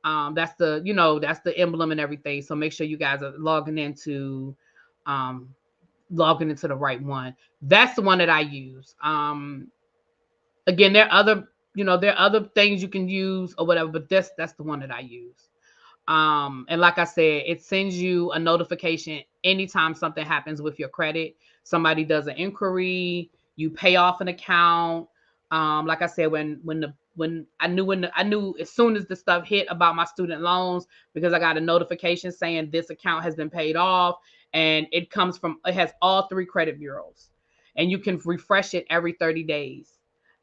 That's the emblem and everything. So make sure you guys are logging into the right one. That's the one that I use. Again, there are other things you can use or whatever, but that's the one that I use. And like I said, it sends you a notification anytime something happens with your credit. Somebody does an inquiry, you pay off an account. Like I said, when I knew as soon as the stuff hit about my student loans, because I got a notification saying this account has been paid off, and it has all 3 credit bureaus, and you can refresh it every 30 days,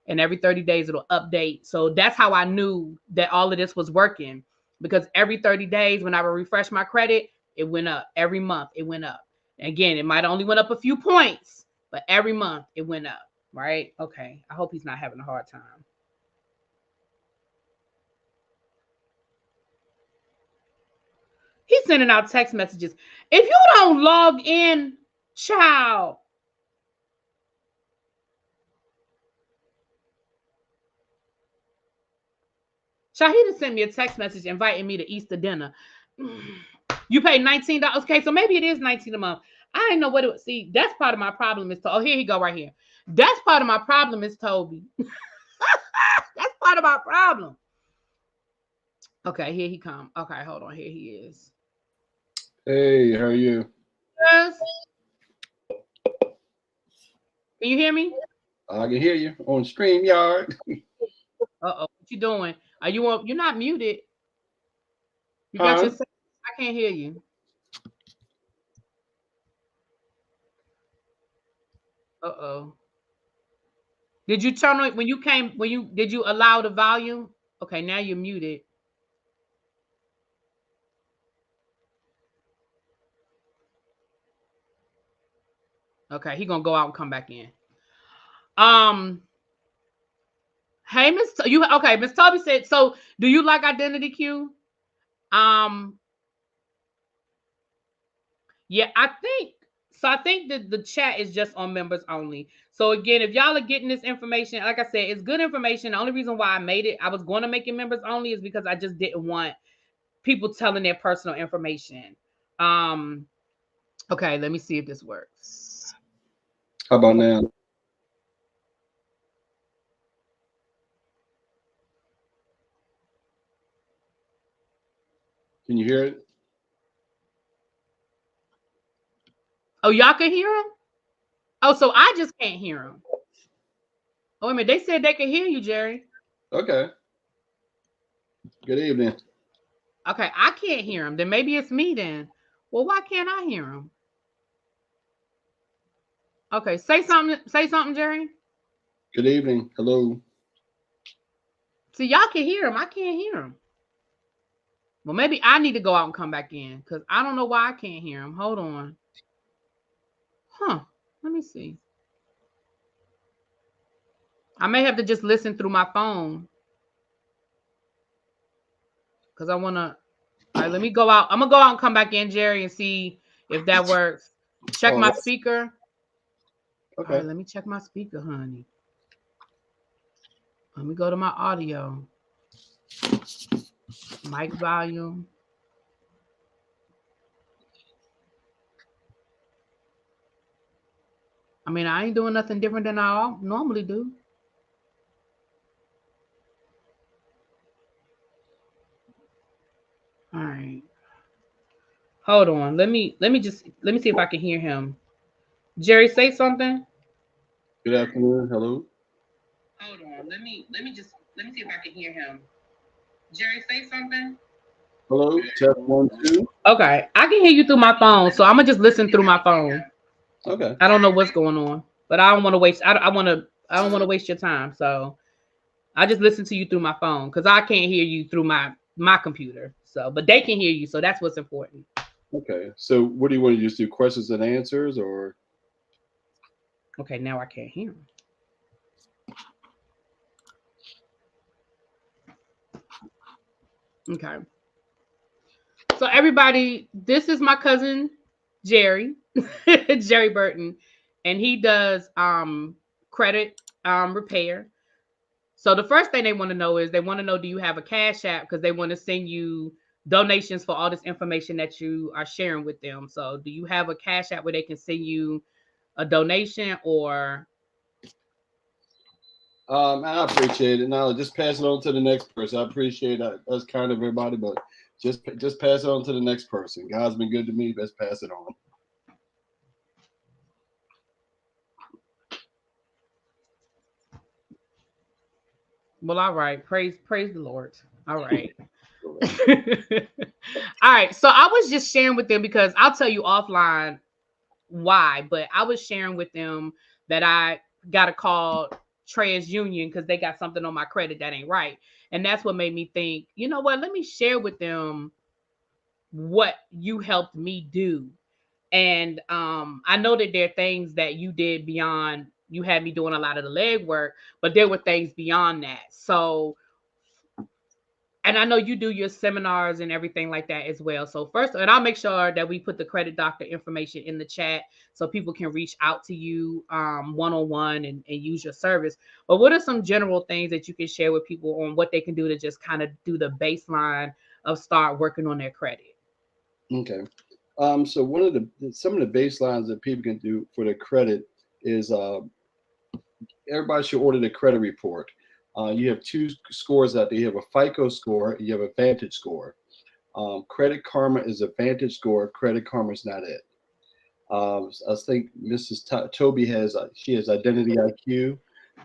and every 30 days it'll update. So that's how I knew that all of this was working, because every 30 days when I would refresh my credit, it went up. Every month it went up. Again, it might only went up a few points, but every month it went up, right? Okay, I hope he's not having a hard time. He's sending out text messages. If you don't log in, child. Shahida sent me a text message inviting me to Easter dinner. You pay $19. Okay, so maybe it is $19 a month. I didn't know what it was. See, that's part of my problem is here he go right here. That's part of my problem is Toby. That's part of my problem. Okay, here he come. Okay, hold on. Here he is. Hey, how are you? Yes. Can you hear me? I can hear you on StreamYard. What you doing? You're not muted. You Huh? got your. I can't hear you. Did you turn on when you came? Did you allow the volume? Okay, now you're muted. Okay, he gonna go out and come back in. Hey, Miss Toby said. So, do you like identity queue? Yeah, I think that the chat is just on members only. So again, if y'all are getting this information, like I said, it's good information. The only reason why I made it, I was going to make it members only, is because I just didn't want people telling their personal information. Okay, let me see if this works. How about now? Can you hear it? Oh, y'all can hear him? Oh, so I just can't hear him. Oh, wait a minute. They said they could hear you, Jerry. Okay. Good evening. Okay, I can't hear him. Then maybe it's me then. Well, why can't I hear him? Okay, say something, Jerry. Good evening. Hello. See, y'all can hear him. I can't hear him. Well, maybe I need to go out and come back in, because I don't know why I can't hear him. Hold on. Huh. Let me see. I may have to just listen through my phone, because I want to. All right, let me go out. I'm going to go out and come back in, Jerry, and see if that works. Check my speaker. Okay. All right, let me check my speaker, honey. Let me go to my audio. Mic volume. I mean, I ain't doing nothing different than I normally do. All right. Hold on. Let me see if I can hear him. Jerry, say something. Good afternoon. Hello. Hold on. Let me see if I can hear him. Jerry, say something. Hello. Test 1 2. Okay, I can hear you through my phone, so I'm gonna just listen through my phone. Okay. I don't know what's going on, but I don't want to waste. I don't want to waste your time, so I just listen to you through my phone, because I can't hear you through my computer. So, but they can hear you, so that's what's important. Okay. So, what do you want to just do? Questions and answers, or? Okay, now I can't hear him. Okay. So everybody, this is my cousin Jerry, Jerry Burton, and he does credit repair. So the first thing they want to know is they want to know, do you have a Cash App, because they want to send you donations for all this information that you are sharing with them. So do you have a Cash App where they can send you a donation? Or I appreciate it. Now just pass it on to the next person. I appreciate that. That's kind of everybody, but just pass it on to the next person. God's been good to me. Let's pass it on. well, all right. Praise the Lord. All right. All right. So I was just sharing with them because I'll tell you offline why, but I was sharing with them that I got a call TransUnion because they got something on my credit that ain't right. And that's what made me think, you know what, let me share with them what you helped me do. And I know that there are things that you did beyond, you had me doing a lot of the legwork, but there were things beyond that. So, and I know you do your seminars and everything like that as well. So first, and I'll make sure that we put the credit doctor information in the chat so people can reach out to you one-on-one and use your service. But what are some general things that you can share with people on what they can do to just kind of do the baseline of start working on their credit? Okay. So some of the baselines that people can do for their credit is everybody should order the credit report. You have two scores out there. You have a FICO score. You have a Vantage score. Credit Karma is a Vantage score. Credit Karma is not it. I think Mrs. Toby has she has Identity IQ.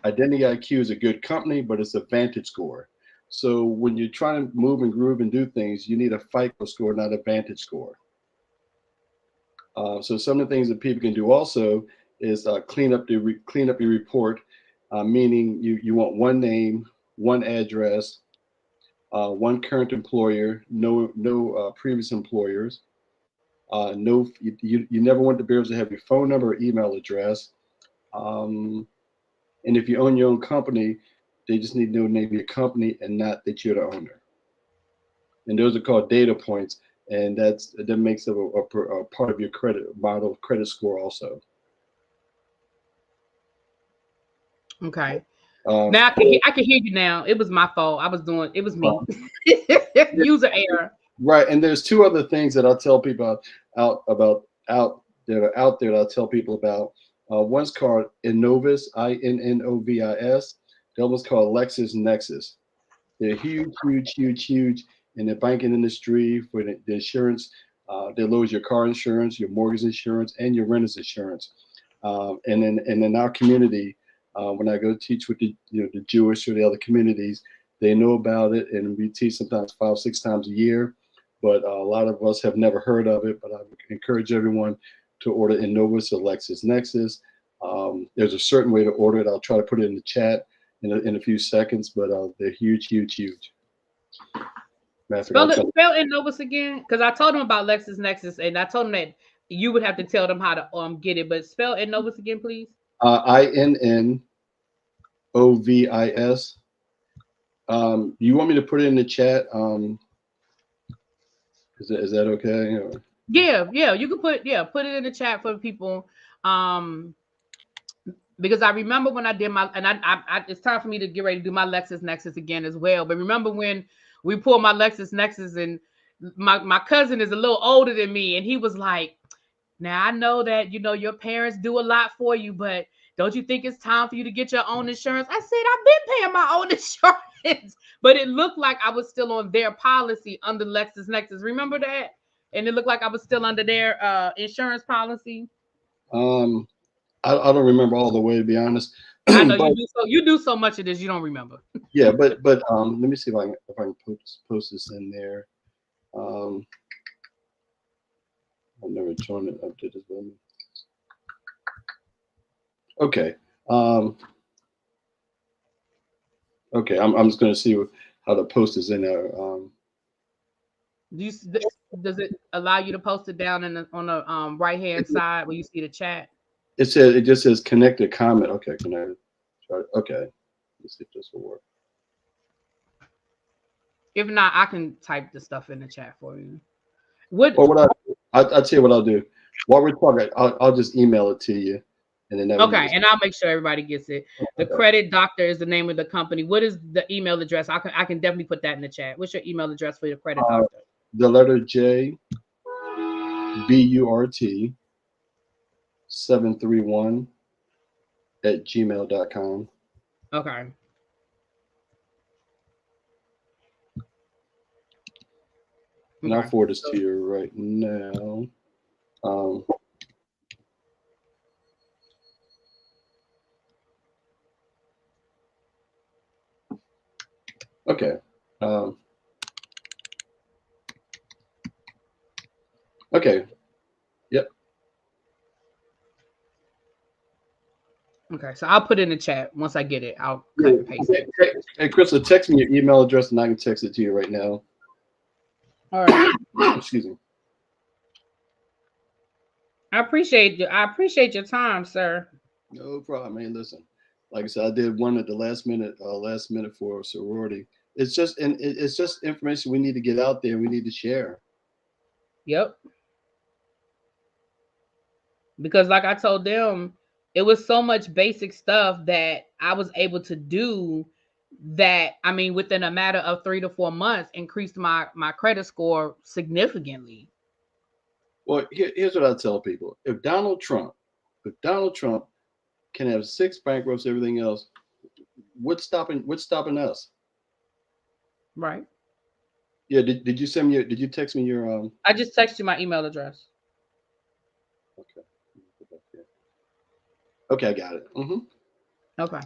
Identity IQ is a good company, but it's a Vantage score. So when you're trying to move and groove and do things, you need a FICO score, not a Vantage score. So some of the things that people can do also is clean up your report, meaning you want one name, one address, one current employer, no previous employers. No, you never want the bureaus to have your phone number or email address. And if you own your own company, they just need to know the name of your company and not that you're the owner. And those are called data points, and that makes up a part of your credit model, credit score also. Okay. Now I can hear you now. It was my fault. It was me. User error. Right. And there's two other things that I'll tell people out that I'll tell people about. One's called Innovis, Innovis. The other one's called LexisNexis. They're huge in the banking industry for the insurance. They lowers your car insurance, your mortgage insurance, and your renter's insurance. And in our community, when I go teach with the Jewish or the other communities, they know about it, and we teach sometimes 5-6 times a year. But a lot of us have never heard of it. But I encourage everyone to order Innovis or LexisNexis. There's a certain way to order it. I'll try to put it in the chat in a few seconds, but they're huge. Spell Innovis again, because I told them about LexisNexis, and I told them that you would have to tell them how to get it. But spell Innovis again, please. INNOVIS. You want me to put it in the chat? Is that okay? Or? Yeah, you can put it in the chat for people. Because I remember when I did I it's time for me to get ready to do my LexisNexis again as well. But remember when we pulled my LexisNexis, and my cousin is a little older than me, and he was like, now I know that your parents do a lot for you, but don't you think it's time for you to get your own insurance? I said, I've been paying my own insurance, but it looked like I was still on their policy under LexisNexis. Remember that? And it looked like I was still under their insurance policy. I don't remember all the way, to be honest. I know you do so much of this, you don't remember. Yeah, but let me see if I can post this in there. I've never joined it up to this one. Okay. Okay, I'm just going to see how the post is in there. Does it allow you to post it down on the right hand side where you see the chat? It just says connect a comment. Okay, connect. Okay, let's see if this will work. If not, I can type the stuff in the chat for you. What? Or what I'll tell you what I'll do. While we're talking, I'll just email it to you, and then that way you Okay, just and I'll make sure everybody gets it. The okay. Credit Doctor is the name of the company. What is the email address? I can definitely put that in the chat. What's your email address for your Credit Uh, Doctor? the letter J BURT 731 at gmail.com. Okay. And I'll Okay. forward this to you right now. Um, okay. Um, okay. Yep. Okay. So I'll put it in the chat once I get it. I'll Yeah. cut and paste it. Hey, Crystal, text me your email address and I can text it to you right now. All right. Excuse me. I appreciate you. I appreciate your time, sir. No problem, man. Listen, like I said, I did one at the last minute for a sorority. It's just it's just information we need to get out there. We need to share. Yep. Because like I told them, it was so much basic stuff that I was able to do that, I mean, within a matter of 3 to 4 months increased my credit score significantly. Well, here's what I tell people: if Donald Trump can have 6 bankrupts, everything else, what's stopping us? Right. Yeah. Did you send me? Did you text me your I just texted you my email address. Okay. Okay, I got it. Okay.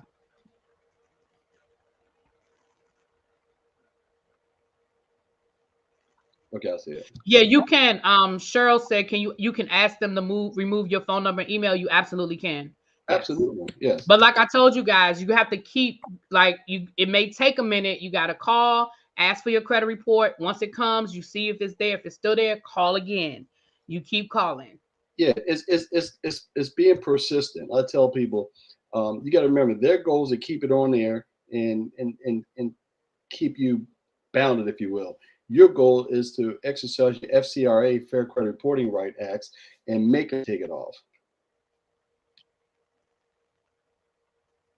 Okay, I see it. Yeah, you can. Cheryl said, can you can ask them to remove your phone number and email? You absolutely can. Yes. Absolutely. Yes. But like I told you guys, you have to keep like you it may take a minute. You gotta call, ask for your credit report. Once it comes, you see if it's there. If it's still there, call again. You keep calling. Yeah, it's being persistent. I tell people, you got to remember their goal is to keep it on there and keep you bounded, if you will. Your goal is to exercise your FCRA Fair Credit Reporting Right Acts and make them take it off.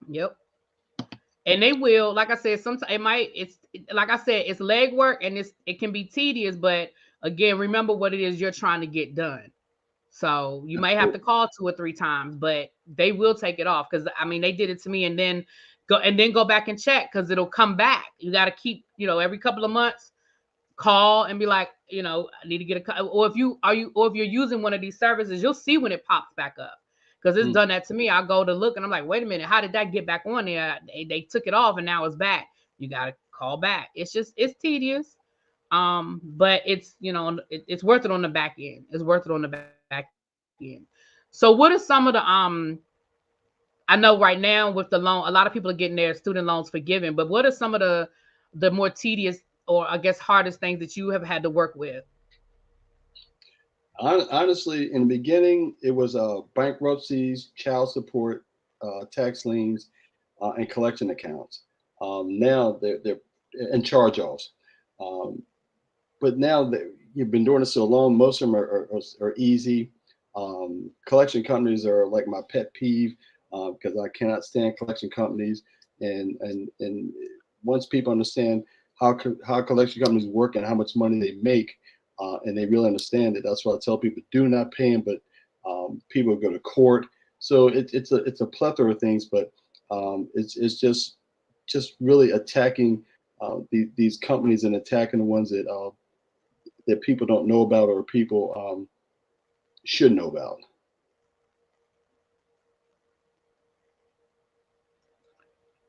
Yep. And they will, like I said, sometimes it's like I said, it's leg work and it can be tedious, but again, remember what it is you're trying to get done. So you might have to call 2 or 3 times, but they will take it off because I mean they did it to me, and then go back and check because it'll come back. You got to keep, every couple of months call and be like, I need to get or if you're using one of these services, you'll see when it pops back up. Because it's done that to me. I go to look and I'm like, wait a minute, how did that get back on there? They took it off and now it's back. You gotta call back. It's tedious. But it's worth it on the back end. It's worth it on the back end. So what are some of the I know right now with the loan, a lot of people are getting their student loans forgiven, but what are some of the more tedious or I guess hardest things that you have had to work with? Honestly, in the beginning, it was bankruptcies, child support, tax liens, and collection accounts. Now they're and charge-offs. Um, but now that you've been doing it so long, most of them are easy. Collection companies are like my pet peeve because I cannot stand collection companies. And once people understand how collection companies work and how much money they make, and they really understand it, that's why I tell people do not pay them, but people go to court. So it's a plethora of things, but it's just really attacking these companies and attacking the ones that people don't know about or people should know about.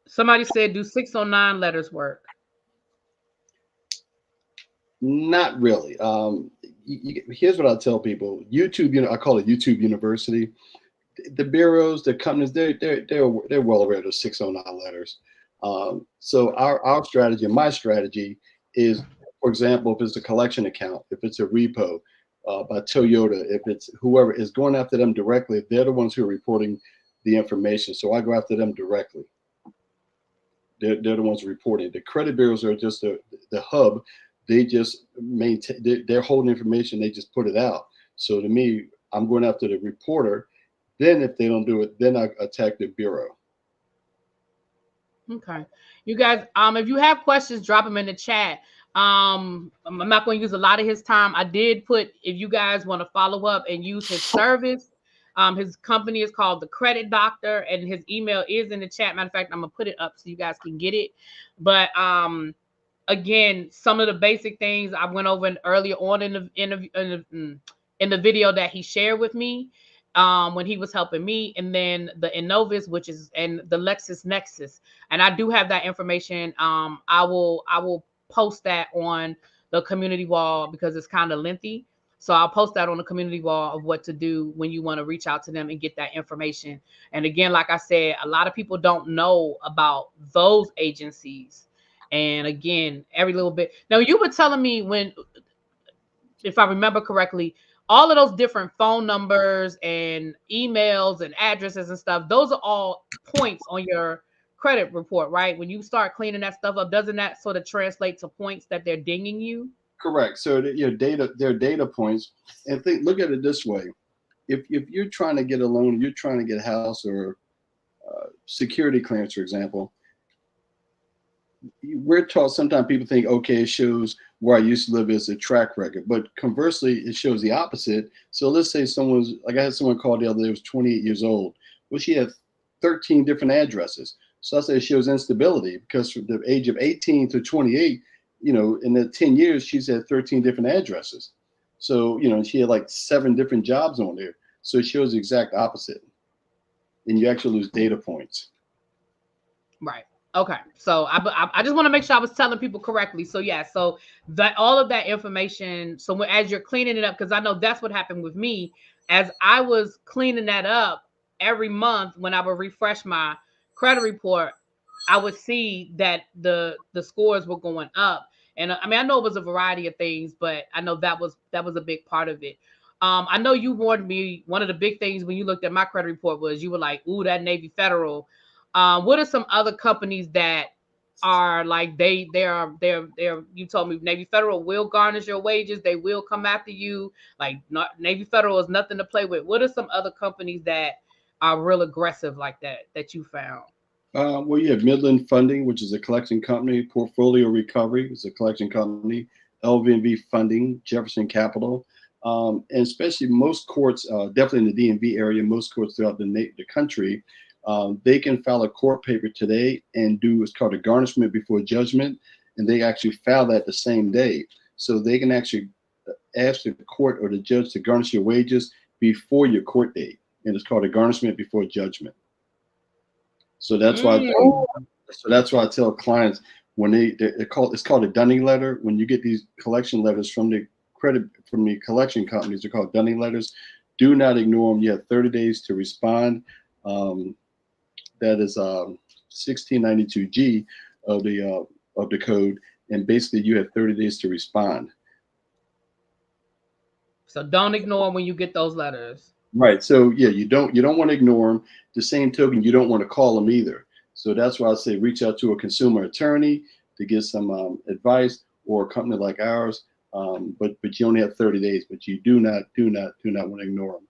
Somebody said, do 609 letters work? Not really. Here's what I tell people: YouTube, I call it YouTube University. The bureaus, the companies, they're well aware of 609 letters. So our strategy, and my strategy, is, for example, if it's a collection account, if it's a repo by Toyota, if it's whoever is going after them directly, they're the ones who are reporting the information. So I go after them directly. They're the ones reporting. The credit bureaus are just the hub they just maintain their holding information. They just put it out. So to me, I'm going after the reporter. Then if they don't do it, then I attack the bureau. Okay. You guys, if you have questions, drop them in the chat. I'm not going to use a lot of his time. I did put, if you guys want to follow up and use his service, his company is called The Credit Doctor, and his email is in the chat. Matter of fact, I'm going to put it up so you guys can get it. But again, some of the basic things I went over earlier on in the interview, in the video that he shared with me. When he was helping me, and then the Innovis, which is, and the LexisNexis, and I do have that information. I will post that on the community wall because it's kind of lengthy. So I'll post that on the community wall of what to do when you want to reach out to them and get that information. And again, like I said, a lot of people don't know about those agencies. And again, every little bit. Now, you were telling me when, if I remember correctly, all of those different phone numbers and emails and addresses and stuff, those are all points on your credit report, right? When you start cleaning that stuff up, doesn't that sort of translate to points that they're dinging you? Correct. So your data, their data points, and look at it this way: if you're trying to get a loan, you're trying to get a house or security clearance, for example. We're taught, sometimes people think, okay, it shows where I used to live as a track record, but conversely, it shows the opposite. So let's say someone's, like I had someone called the other day, was 28 years old. Well, she had 13 different addresses. So I say it shows instability because from the age of 18 to 28, in the 10 years, she's had 13 different addresses. So, she had like 7 different jobs on there. So it shows the exact opposite. And you actually lose data points. Right. Okay, so I just want to make sure I was telling people correctly. So yeah, so that all of that information. So as you're cleaning it up, because I know that's what happened with me. As I was cleaning that up every month, when I would refresh my credit report, I would see that the scores were going up. And I mean, I know it was a variety of things, but I know that was a big part of it. I know you warned me. One of the big things when you looked at my credit report was you were like, "Ooh, that Navy Federal." What are some other companies that are like they're you told me Navy Federal will garnish your wages, they will come after you, like Navy Federal is nothing to play with. What are some other companies that are real aggressive like that you found? Well, you have Midland Funding, which is a collection company. Portfolio Recovery is a collection company. LVNV Funding, Jefferson Capital, and especially most courts, definitely in the DMV area, most courts throughout the country. They can file a court paper today and do what's called a garnishment before judgment, and they actually file that the same day. So they can actually ask the court or the judge to garnish your wages before your court date, and it's called a garnishment before judgment. So that's why. That's why I tell clients when it's called a dunning letter. When you get these collection letters from the collection companies, they're called dunning letters. Do not ignore them. You have 30 days to respond. That is 1692G of the code, and basically you have 30 days to respond. So don't ignore them when you get those letters. Right. So yeah, you don't want to ignore them. The same token, you don't want to call them either. So that's why I say reach out to a consumer attorney to get some advice, or a company like ours. But you only have 30 days. But you do not want to ignore them.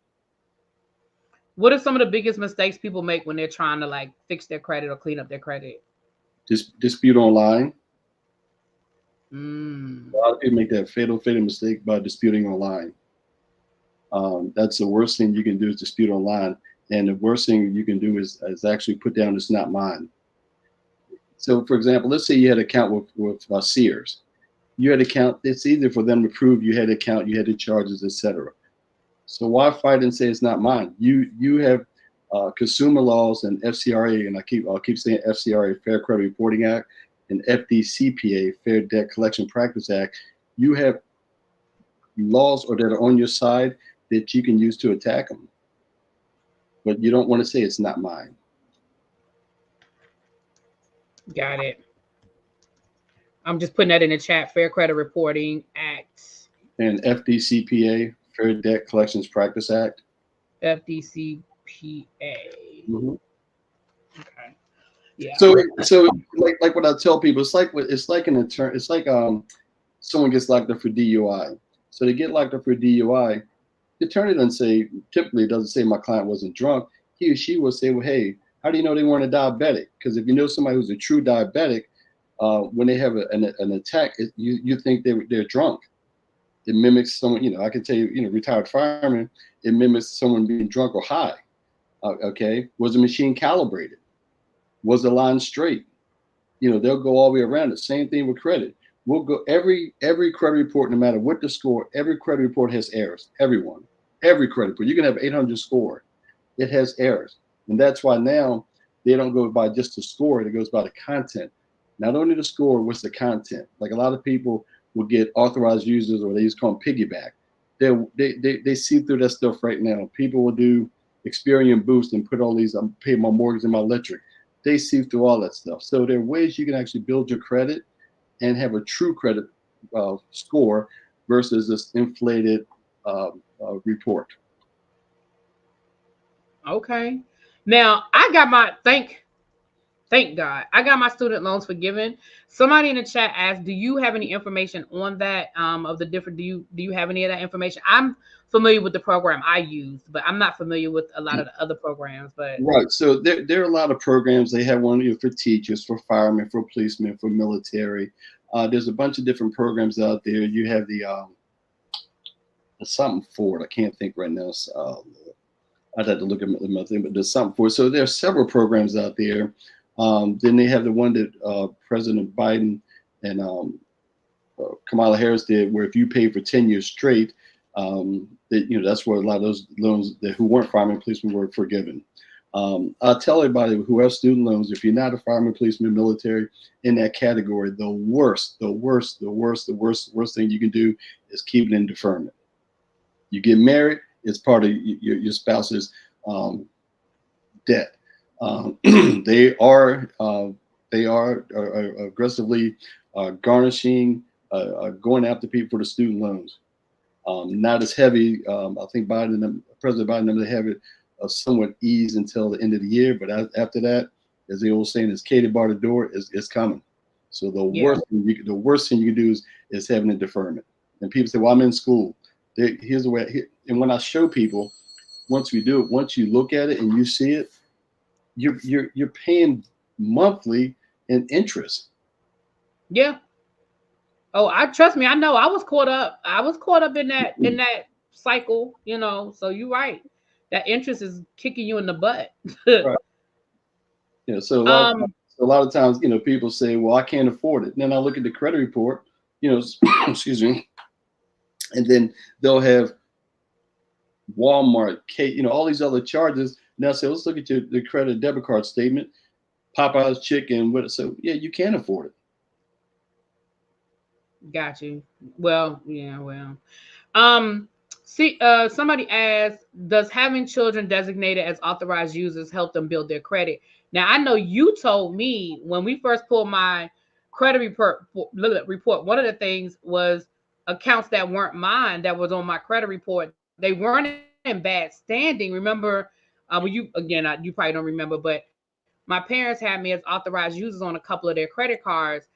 What are some of the biggest mistakes people make when they're trying to like fix their credit or clean up their credit? Dispute online. A Mm. lot of people make that fatal mistake by disputing online. That's the worst thing you can do is dispute online. And the worst thing you can do is actually put down it's not mine. So for example, let's say you had an account with Sears. You had an account, it's easier for them to prove you had an account, you had the charges, etc. So why fight and say it's not mine? You have consumer laws and FCRA, and I'll keep saying FCRA, Fair Credit Reporting Act, and FDCPA, Fair Debt Collection Practice Act. You have laws that are on your side that you can use to attack them. But you don't want to say it's not mine. Got it. I'm just putting that in the chat. Fair Credit Reporting Act. And FDCPA, Fair Debt Collections Practice Act. FDCPA. Mm-hmm. Okay. Yeah. So like what I tell people, it's like an attorney. It's like someone gets locked up for DUI. So they get locked up for DUI. The attorney doesn't say, typically it doesn't say my client wasn't drunk. He or she will say, well, hey, how do you know they weren't a diabetic? Because if you know somebody who's a true diabetic, when they have an attack, you think they're drunk. It mimics someone, I can tell you, retired fireman, it mimics someone being drunk or high. Okay. Was the machine calibrated? Was the line straight? They'll go all the way around. The same thing with credit. We'll go every credit report, no matter what the score, every credit report has errors. Every credit report. You can have 800 score. It has errors. And that's why now they don't go by just the score. It goes by the content. Not only the score, what's the content? Like a lot of people will get authorized users, or they just call them piggyback. They see through that stuff right now. People will do Experian Boost and put all these, I'm paying my mortgage and my electric. They see through all that stuff. So there are ways you can actually build your credit and have a true credit score versus this inflated report. Okay. Now I got my thank God I got my student loans forgiven. Somebody in the chat asked, "Do you have any information on that? Of the different? Do you have any of that information?" I'm familiar with the program I used, but I'm not familiar with a lot of the other programs. But Right. So there are a lot of programs. They have one for teachers, for firemen, for policemen, for military. There's a bunch of different programs out there. You have the something for it. I can't think right now. So, I'd have to look at my thing, but there's something for it. So there are several programs out there. Then they have the one that President Biden and Kamala Harris did, where if you pay for 10 years straight, that's where a lot of those loans who weren't firemen, policemen were forgiven. I'll tell everybody who has student loans, if you're not a fireman, policeman, military in that category, the worst thing you can do is keep it in deferment. You get married, it's part of your spouse's debt. They are aggressively garnishing, going after people for the student loans. Not as heavy. I think President Biden, they have it somewhat eased until the end of the year, but after that, as the old saying is, Katie bar the door, is coming. So the worst thing you can do is having a deferment. And people say, "Well, I'm in school." Here's the way. And when I show people, once we do it, once you look at it and you see it, you're paying monthly in interest. yeah. Oh, I trust me. I know. I was caught up. In that cycle. So you're right. That interest is kicking you in the butt. Right. Yeah. So a lot of times, people say, "Well, I can't afford it." And then I look at the credit report, excuse me, and then they'll have Walmart, all these other charges. Now say, let's look at the credit debit card statement, Popeye's chicken. So yeah, you can't afford it. Got you. Well, yeah, well. Somebody asked, does having children designated as authorized users help them build their credit? Now, I know you told me when we first pulled my credit report, one of the things was accounts that weren't mine that was on my credit report. They weren't in bad standing. Remember, you probably don't remember, but my parents had me as authorized users on a couple of their credit cards.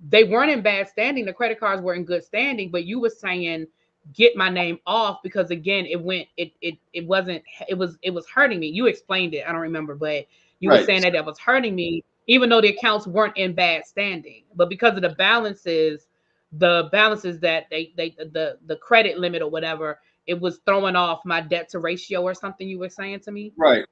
They weren't in bad standing. The credit cards were in good standing, but you were saying get my name off because again, it was hurting me. You explained it. I don't remember, but you were Right. saying that was hurting me, even though the accounts weren't in bad standing. But because of the balances that the credit limit or whatever, it was throwing off my debt to ratio or something you were saying to me. Right.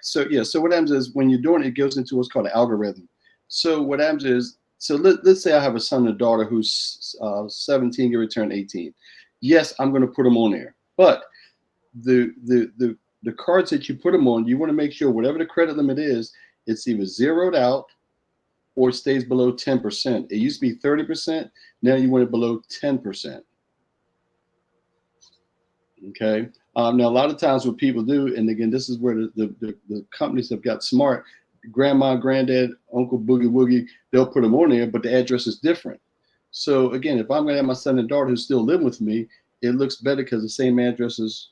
So yeah, so what happens is when you're doing it, it goes into what's called an algorithm. So what happens is, so let's say I have a son and a daughter who's 17, going to turn 18. Yes, I'm going to put them on there, but the cards that you put them on, you want to make sure whatever the credit limit is, it's either zeroed out or stays below 10%. It used to be 30%. Now you want it below 10%. Okay. Now, a lot of times what people do, and again, this is where the companies have got smart. Grandma, granddad, uncle, boogie woogie, they'll put them on there, but the address is different. So again, if I'm going to have my son and daughter who still live with me, it looks better because the same addresses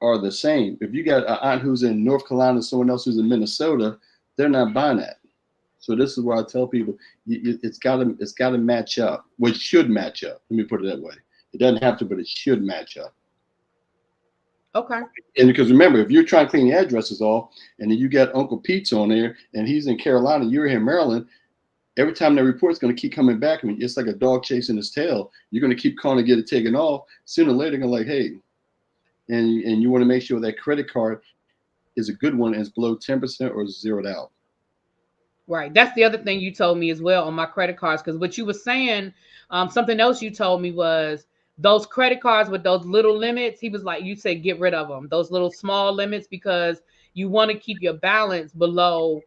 are the same. If you got an aunt who's in North Carolina and someone else who's in Minnesota, they're not buying that. So this is where I tell people it's gotta match up. Well, it should match up. Let me put it that way. It doesn't have to, but it should match up. Okay. And because remember, if you're trying to clean your addresses off, and then you got Uncle Pete's on there, and he's in Carolina, you're here in Maryland, every time that report's going to keep coming back. I mean, it's like a dog chasing his tail. You're going to keep calling to get it taken off. Sooner or later, they're going to like, hey, and you want to make sure that credit card is a good one and it's below 10% or zeroed out. Right. That's the other thing you told me as well on my credit cards. Because what you were saying, something else you told me was those credit cards with those little limits. He was like, you said, get rid of them. Those little small limits, because you want to keep your balance below.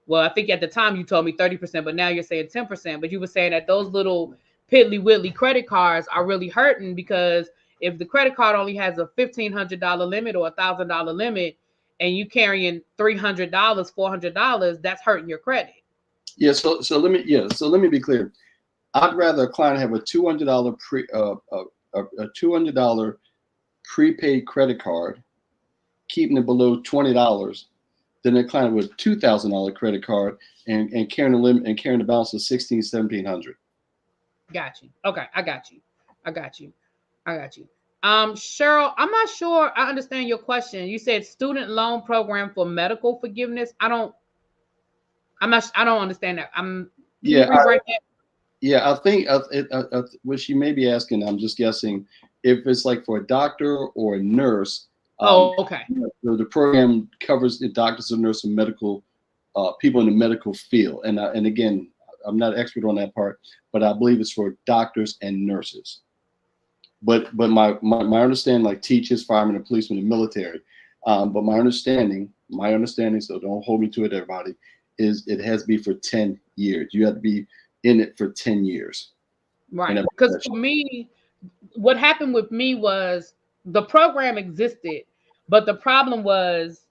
Well, I think at the time you told me 30%, but now you're saying 10%. But you were saying that those little piddly widdly credit cards are really hurting, because if the credit card only has a $1,500 limit or $1,000 limit, and you carrying $300, $400, that's hurting your credit. Yeah. So let me be clear. I'd rather a client have a $200 $200 prepaid credit card, keeping it below $20, than a client with a $2,000 credit card and carrying the limit and carrying the balance of $1,700. Got you. Okay, I got you. I got you. I got you. Cheryl, I'm not sure I understand your question. You said student loan program for medical forgiveness. I don't understand that. Can you rewrite that? Yeah, I think what she may be asking, I'm just guessing, if it's like for a doctor or a nurse. Okay. The program covers the doctors and nurses and medical people in the medical field. And again, I'm not an expert on that part, but I believe it's for doctors and nurses. But my understanding, like teachers, firemen, and policemen, and military. But my understanding, so don't hold me to it, everybody, is it has to be for 10 years. You have to be in it for 10 years. Right. Because for me, what happened with me was the program existed, but the problem was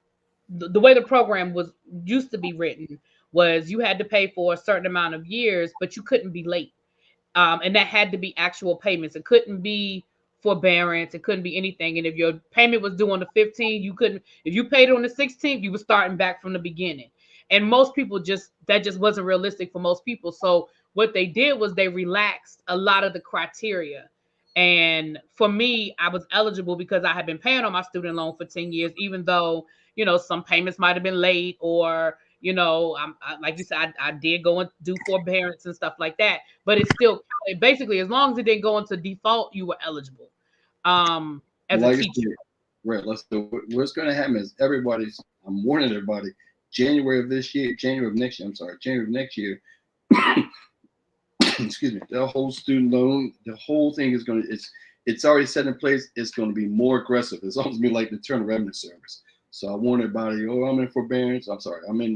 the way the program was used to be written was you had to pay for a certain amount of years, but you couldn't be late. And that had to be actual payments. It couldn't be forbearance. It couldn't be anything. And if your payment was due on the 15th, you couldn't. If you paid on the 16th, you were starting back from the beginning. And most people that just wasn't realistic for most people. So what they did was they relaxed a lot of the criteria. And for me, I was eligible because I had been paying on my student loan for 10 years, even though, some payments might have been late, or, like you said, I did go and do forbearance and stuff like that, but it's still basically, as long as it didn't go into default, you were eligible. As a teacher. Right. What's going to happen is I'm warning everybody, January of next year, excuse me, the whole student loan, the whole thing is it's already set in place. It's going to be more aggressive. It's almost be like the Internal Revenue Service. So I warn everybody, I'm in forbearance. I'm sorry, I'm in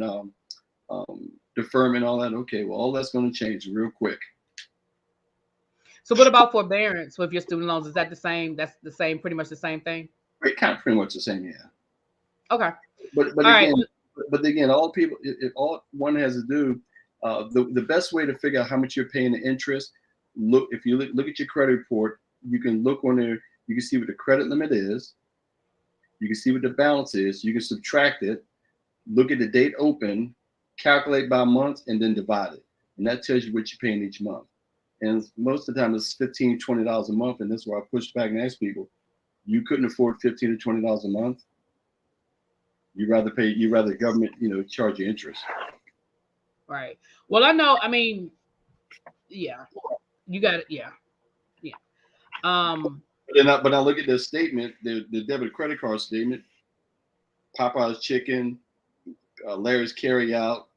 deferment, all that. Okay, well, all that's going to change real quick. So what about forbearance with your student loans? Is that the same? That's the same, pretty much the same thing? Kind of pretty much the same, yeah. Okay. But again, all people, all one has to do, the best way to figure out how much you're paying the interest, if you look at your credit report, you can look on there, you can see what the credit limit is, you can see what the balance is, you can subtract it, look at the date open, calculate by month, and then divide it. And that tells you what you're paying each month. And most of the time it's $15, $20 a month. And that's where I push back and ask people, you couldn't afford $15 to $20 a month. You'd rather the government, charge you interest. Right. Well, yeah, you got it. Yeah. Yeah. But I look at the statement, the debit credit card statement, Popeye's Chicken, Larry's Carryout,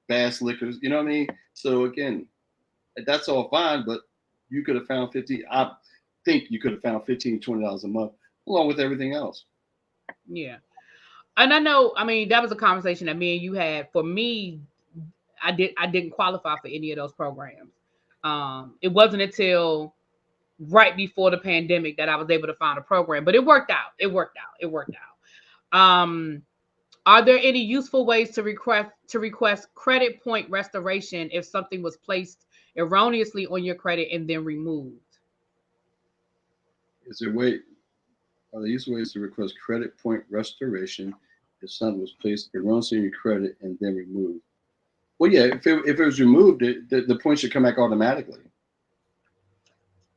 Bass Liquors, you know what I mean? So again, that's all fine, but you could have found I think you could have found $15, $20 a month along with everything else. Yeah. And I know, that was a conversation that me and you had. For me, I didn't qualify for any of those programs. It wasn't until right before the pandemic that I was able to find a program, but it worked out. Are there any useful ways to request credit point restoration if something was placed erroneously on your credit and then removed? Are there useful ways to request credit point restoration if something was placed erroneously on your credit and then removed? Well, yeah, if it was removed, the points should come back automatically.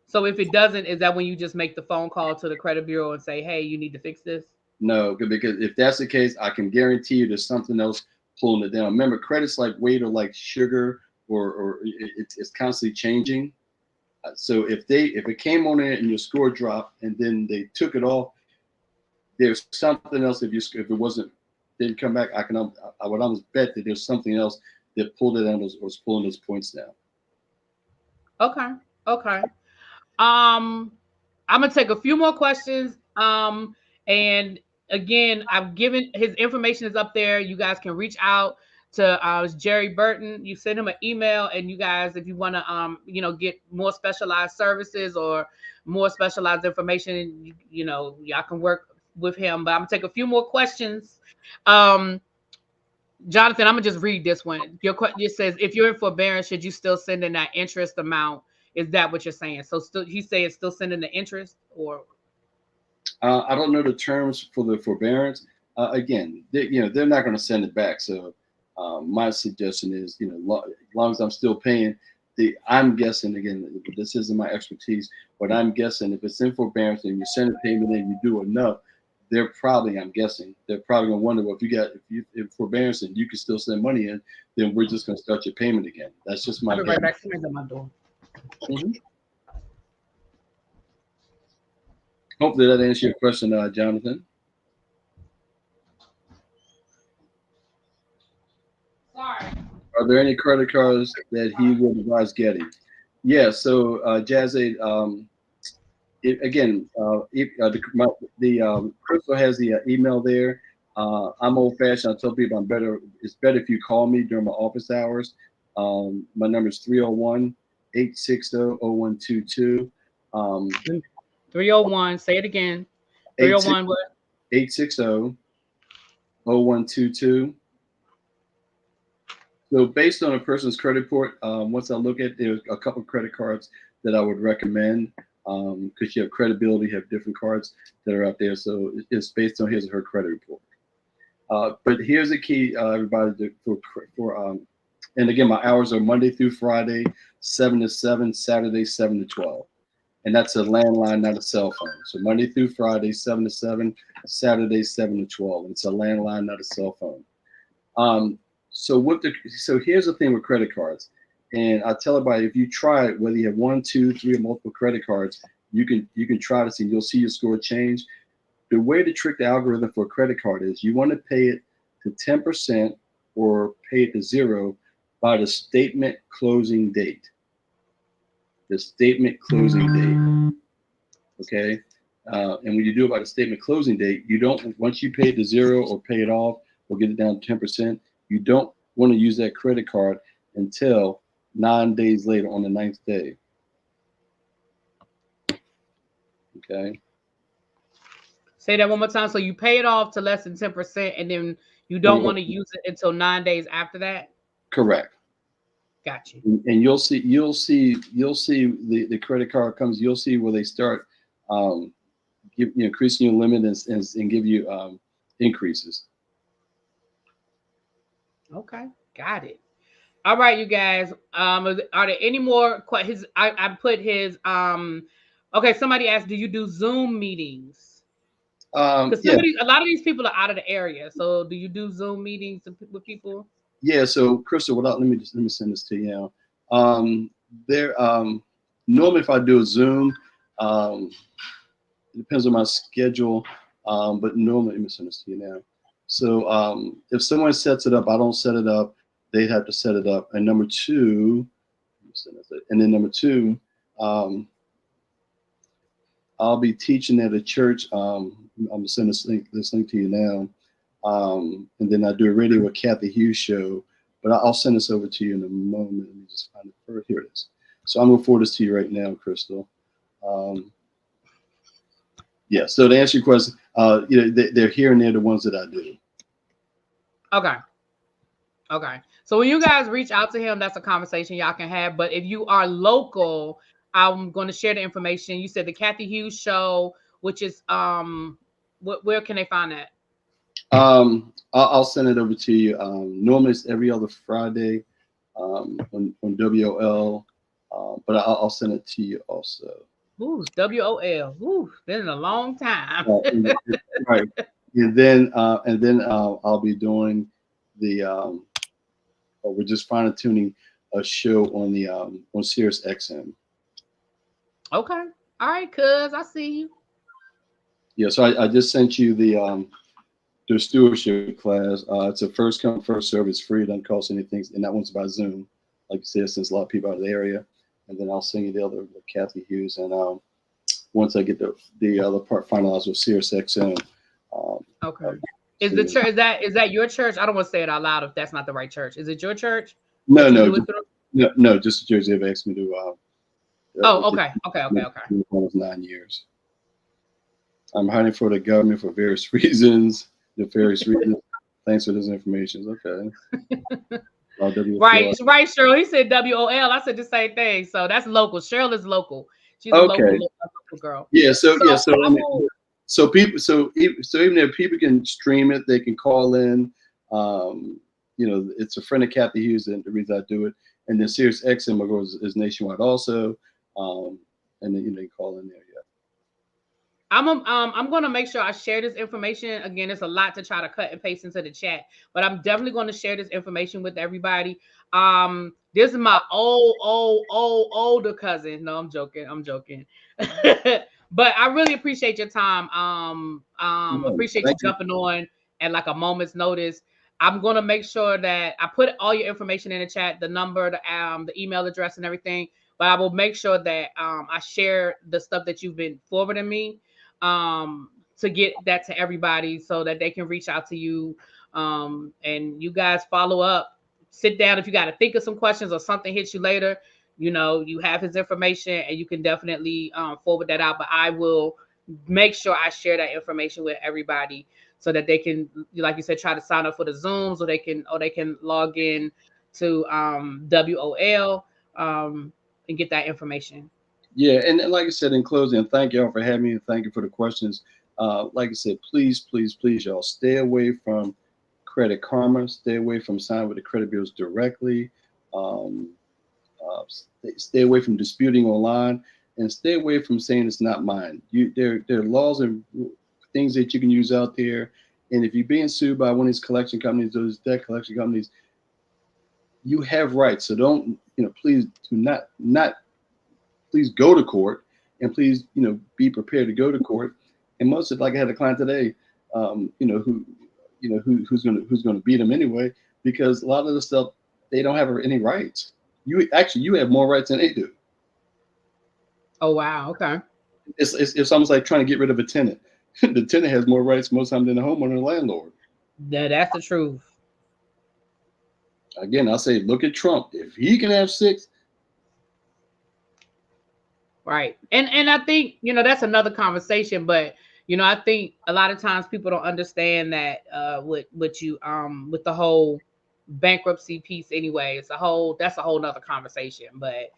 So if it doesn't, is that when you just make the phone call to the credit bureau and say, hey, you need to fix this? No, because if that's the case, I can guarantee you there's something else pulling it down. Remember, credit's like weight or like sugar, or it's constantly changing. So if it came on in and your score dropped and then they took it off, there's something else. If it didn't come back, I would almost bet that there's something else that pulled it down or was pulling those points down. Okay. Okay. I'm gonna take a few more questions. And again, I've given his information is up there. You guys can reach out to Jerry Burton. You send him an email, and you guys, if you want to get more specialized services or more specialized information, y'all can work with him. But I'm gonna take a few more questions. Jonathan, I'm gonna just read this one. Your question, it says, if you're in forbearance, should you still send in that interest amount? Is that what you're saying? So still, he say it's still sending the interest, or I don't know the terms for the forbearance. Again, they're not going to send it back. So my suggestion is, as long as I'm still paying, I'm guessing, again, this isn't my expertise, but I'm guessing if it's in forbearance and you send a payment in, you do enough, I'm guessing they're probably going to wonder, well, if you forbearance and you can still send money in, then we're just going to start your payment again. That's just my I'll be right back. Somebody's at my door. Mm-hmm. Hopefully that answers your question, Jonathan. Sorry. Are there any credit cards that he would advise getting? Yeah. So Jazzy, Crystal has the email there. I'm old fashioned. I tell people it's better if you call me during my office hours. My number is 301-860-0122. 301. Say it again. 301 what? 860-0122. So based on a person's credit report, once I look at, there's a couple of credit cards that I would recommend because you have credibility, you have different cards that are out there. So it's based on his or her credit report. But here's the key, everybody, and again, my hours are Monday through Friday, 7 to 7, Saturday, 7 to 12. And that's a landline, not a cell phone. So Monday through Friday, 7 to 7, Saturday, 7 to 12. And it's a landline, not a cell phone. So here's the thing with credit cards, and I tell everybody, if you try it, whether you have 1, 2, 3, or multiple credit cards, you can try this and you'll see your score change. The way to trick the algorithm for a credit card is you want to pay it to 10% or pay it to 0 by the statement closing date. The statement closing date. Okay, and when you do it by the statement closing date, you don't, once you pay it to 0 or pay it off or get it down to 10%. You don't want to use that credit card until 9 days later on the 9th day. Okay. Say that one more time. So you pay it off to less than 10%, and then you don't want to use it until 9 days after that? Correct. Got you. And you'll see the credit card comes, you'll see where they start increasing your limit and give you increases. Okay, got it. All right, you guys. Are there any more questions? I put his okay, somebody asked, do you do Zoom meetings? Because a lot of these people are out of the area. So do you do Zoom meetings with people? Yeah, so Crystal, let me send this to you now. Normally if I do a Zoom, it depends on my schedule, but normally, let me send this to you now. So if someone sets it up, I don't set it up. They'd have to set it up. And number two, I'll be teaching at a church. I'm gonna send this link to you now. And then I do a Radio with Kathy Hughes show, but I'll send this over to you in a moment. Let me just find it first. Here it is. So I'm gonna forward this to you right now, Crystal. Yeah. So to answer your question, they're here and they're the ones that I do. Okay. So when you guys reach out to him, that's a conversation y'all can have. But if you are local, I'm going to share the information. You said the Kathy Hughes show, which is where can they find that? I'll send it over to you. Normally it's every other Friday. on WOL, but I'll send it to you also. Ooh, WOL. Ooh, been in a long time. Right, and then I'll be doing the we're just fine tuning a show on Sirius XM. Okay. All right, cuz I see you. Yeah, so I just sent you the stewardship class. It's a first come first serve. It's free. It doesn't cost anything, and that one's by Zoom. Like you said, since a lot of people out of the area, and then I'll send you the other with Kathy Hughes, and once I get the other part finalized with Sirius XM. Okay. I'll Is send the you. church is that your church? I don't want to say it out loud if that's not the right church. Is it your church No, that you no, do it through? no, just Jersey have asked me to Oh, get okay. Okay, okay, okay. almost 9 years. I'm hiding for the government for various reasons. The various reasons. Thanks for this information. Okay. Right, WFL. right, Cheryl. He said WOL. I said the same thing. So that's local. Cheryl is local. She's Okay. a local girl. Yeah. So So yeah. So I I mean, will. so even if people can stream it, they can call in. Um, it's a friend of Kathy Hughes, and the reason I do it. And then Sirius XM, of course, is nationwide also. Um, and then they call in there. Yeah. I'm gonna make sure I share this information. Again, it's a lot to try to cut and paste into the chat, but I'm definitely going to share this information with everybody. This is my older cousin. No, I'm joking. I'm joking. But I really appreciate your time. No, Appreciate you thank you. jumping on at like a moment's notice. I'm gonna make sure that I put all your information in the chat, the number, the email address, and everything. But I will make sure that I share the stuff that you've been forwarding me to get that to everybody so that they can reach out to you. And you guys follow up, sit down. If you got to think of some questions or something hits you later, you have his information and you can definitely forward that out. But I will make sure I share that information with everybody so that they can, like you said, try to sign up for the Zooms or they can log in to WOL and get that information. Yeah, and like I said in closing, thank y'all for having me, and thank you for the questions. Like I said, please, please, please, y'all stay away from Credit Karma. Stay away from signing with the credit bureaus directly. Um, stay away from disputing online, and stay away from saying it's not mine. There are laws and things that you can use out there, and if you're being sued by one of these collection companies, those debt collection companies, you have rights. So don't please do not please go to court, and please be prepared to go to court. And most of, like I had a client today, who's gonna beat them anyway, because a lot of the stuff they don't have any rights. You have more rights than they do. Oh wow, okay. It's almost like trying to get rid of a tenant. The tenant has more rights most times than the homeowner and landlord. That's the truth. Again, I'll say, look at Trump. If he can have six, Right. And I think, that's another conversation, but I think a lot of times people don't understand that with you with the whole bankruptcy piece anyway. That's a whole nother conversation. But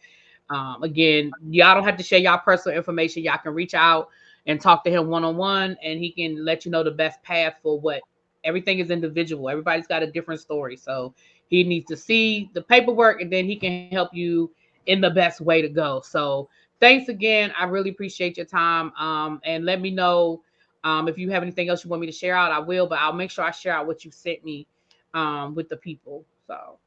again, y'all don't have to share y'all personal information. Y'all can reach out and talk to him one on one, and he can let you know the best path for what. Everything is individual. Everybody's got a different story. So he needs to see the paperwork, and then he can help you in the best way to go. So thanks again. I really appreciate your time. And let me know if you have anything else you want me to share out. I will, but I'll make sure I share out what you sent me with the people. So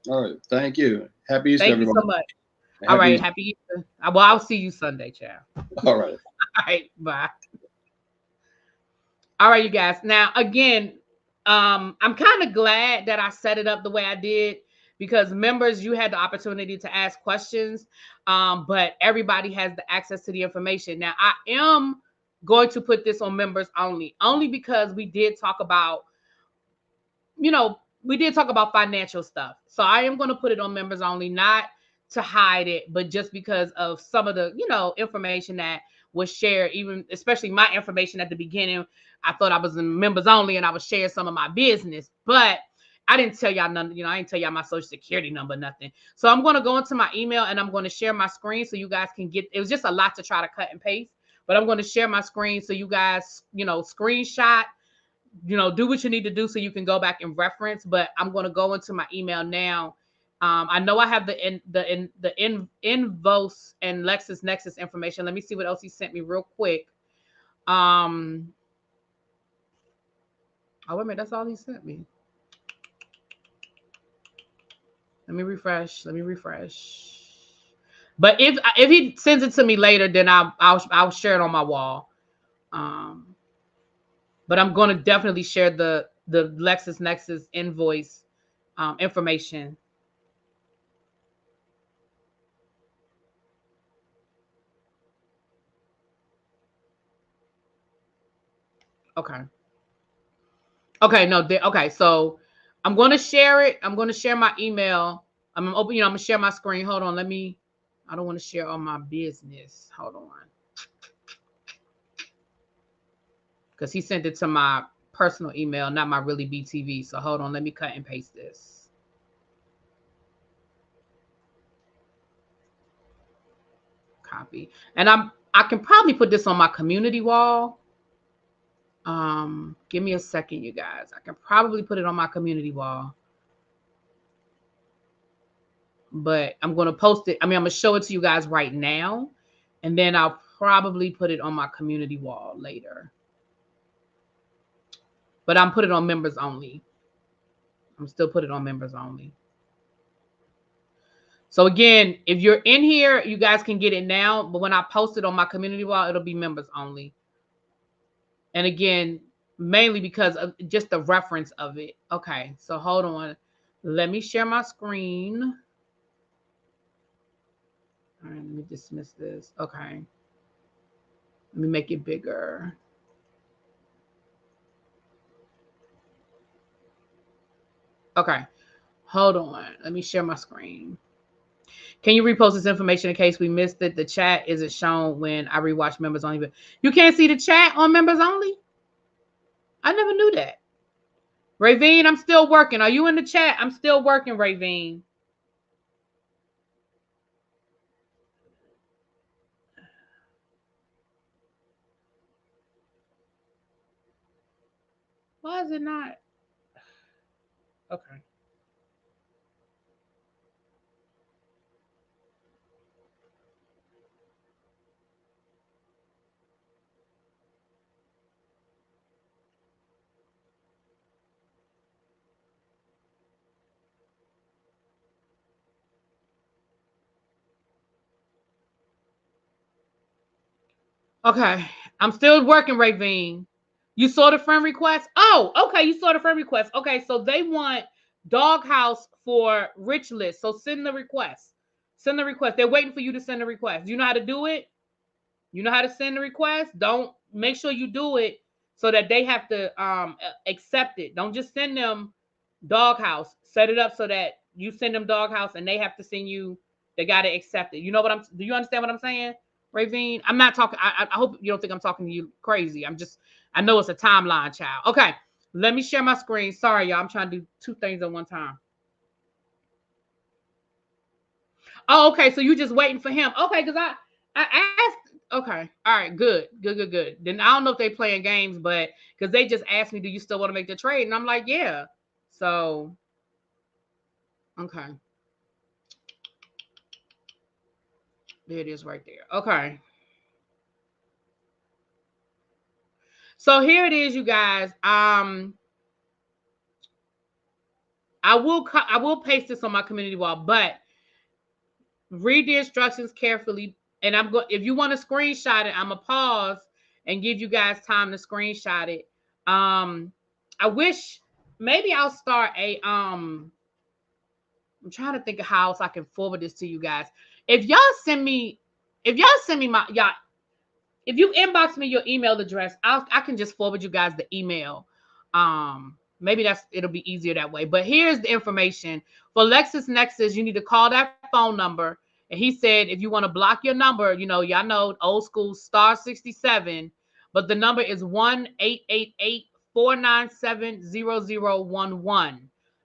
all right. Thank you. Happy Easter, thank you so everyone. much. All Happy right. Easter. Happy Easter. Well, I'll see you Sunday, child. All right. All right. Bye. All right, you guys. Now, again, I'm kind of glad that I set it up the way I did because members, you had the opportunity to ask questions, but everybody has the access to the information. Now, I am going to put this on members only because we did talk about financial stuff. So I am going to put it on members only, not to hide it, but just because of some of the, information that was shared, even especially my information at the beginning. I thought I was in members only and I was sharing some of my business, but I didn't tell y'all nothing. I didn't tell y'all my social security number, nothing. So I'm going to go into my email and I'm going to share my screen so you guys can get, it was just a lot to try to cut and paste, but I'm going to share my screen so you guys, screenshot, do what you need to do so you can go back and reference. But I'm going to go into my email now I know I have the invoice and LexisNexis information. Let me see what else he sent me real quick. Oh wait a minute, that's all he sent me. Let me refresh. But if he sends it to me later, then I'll share it on my wall. But I'm going to definitely share the LexisNexis invoice information. Okay. Okay. No. Okay. So I'm going to share it. I'm going to share my email. I'm open. I'm going to share my screen. Hold on. Let me. I don't want to share all my business. Hold on. Because he sent it to my personal email, not my ReallyBTV. So hold on. Let me cut and paste this. Copy. And I can probably put this on my community wall. Give me a second, you guys. I can probably put it on my community wall. But I'm going to post it. I'm going to show it to you guys right now. And then I'll probably put it on my community wall later. But I'm put it on members only. I'm still put it on members only. So again, if you're in here, you guys can get it now. But when I post it on my community wall, it'll be members only. And again, mainly because of just the reference of it. Okay, so hold on. Let me share my screen. All right, let me dismiss this. Okay. Let me make it bigger. Okay. Hold on. Let me share my screen. Can you repost this information in case we missed it? The chat isn't shown when I rewatch members only. But you can't see the chat on members only? I never knew that. Ravine, I'm still working. Are you in the chat? I'm still working, Ravine. Why is it not? Okay. Okay. I'm still working, Ravine. You saw the friend request? Oh, okay. You saw the friend request. Okay, so they want Doghouse for Rich List. So send the request. Send the request. They're waiting for you to send the request. Do you know how to do it? You know how to send the request? Don't make sure you do it so that they have to accept it. Don't just send them Doghouse. Set it up so that you send them Doghouse and they have to send you. They got to accept it. You know what I'm? Do you understand what I'm saying, Ravine? I'm not talking. I hope you don't think I'm talking to you crazy. I know it's a timeline, child. Okay, let me share my screen. Sorry, y'all. I'm trying to do two things at one time. Oh, okay. So you just waiting for him? Okay, because I asked. Okay, all right, good. Then I don't know if they playing games, but because they just asked me, do you still want to make the trade? And I'm like, yeah. So, okay, there it is right there. Okay. So here it is, you guys. I will paste this on my community wall, but read the instructions carefully. And I'm going. If you want to screenshot it, I'm gonna pause and give you guys time to screenshot it. I wish maybe I'll start a I'm trying to think of how else I can forward this to you guys. If y'all send me my y'all, if you inbox me your email address, I can just forward you guys the email. Maybe it'll be easier that way. But here's the information for LexisNexis. You need to call that phone number. And he said if you want to block your number, y'all know old school *67, but the number is 1-888-497-0011.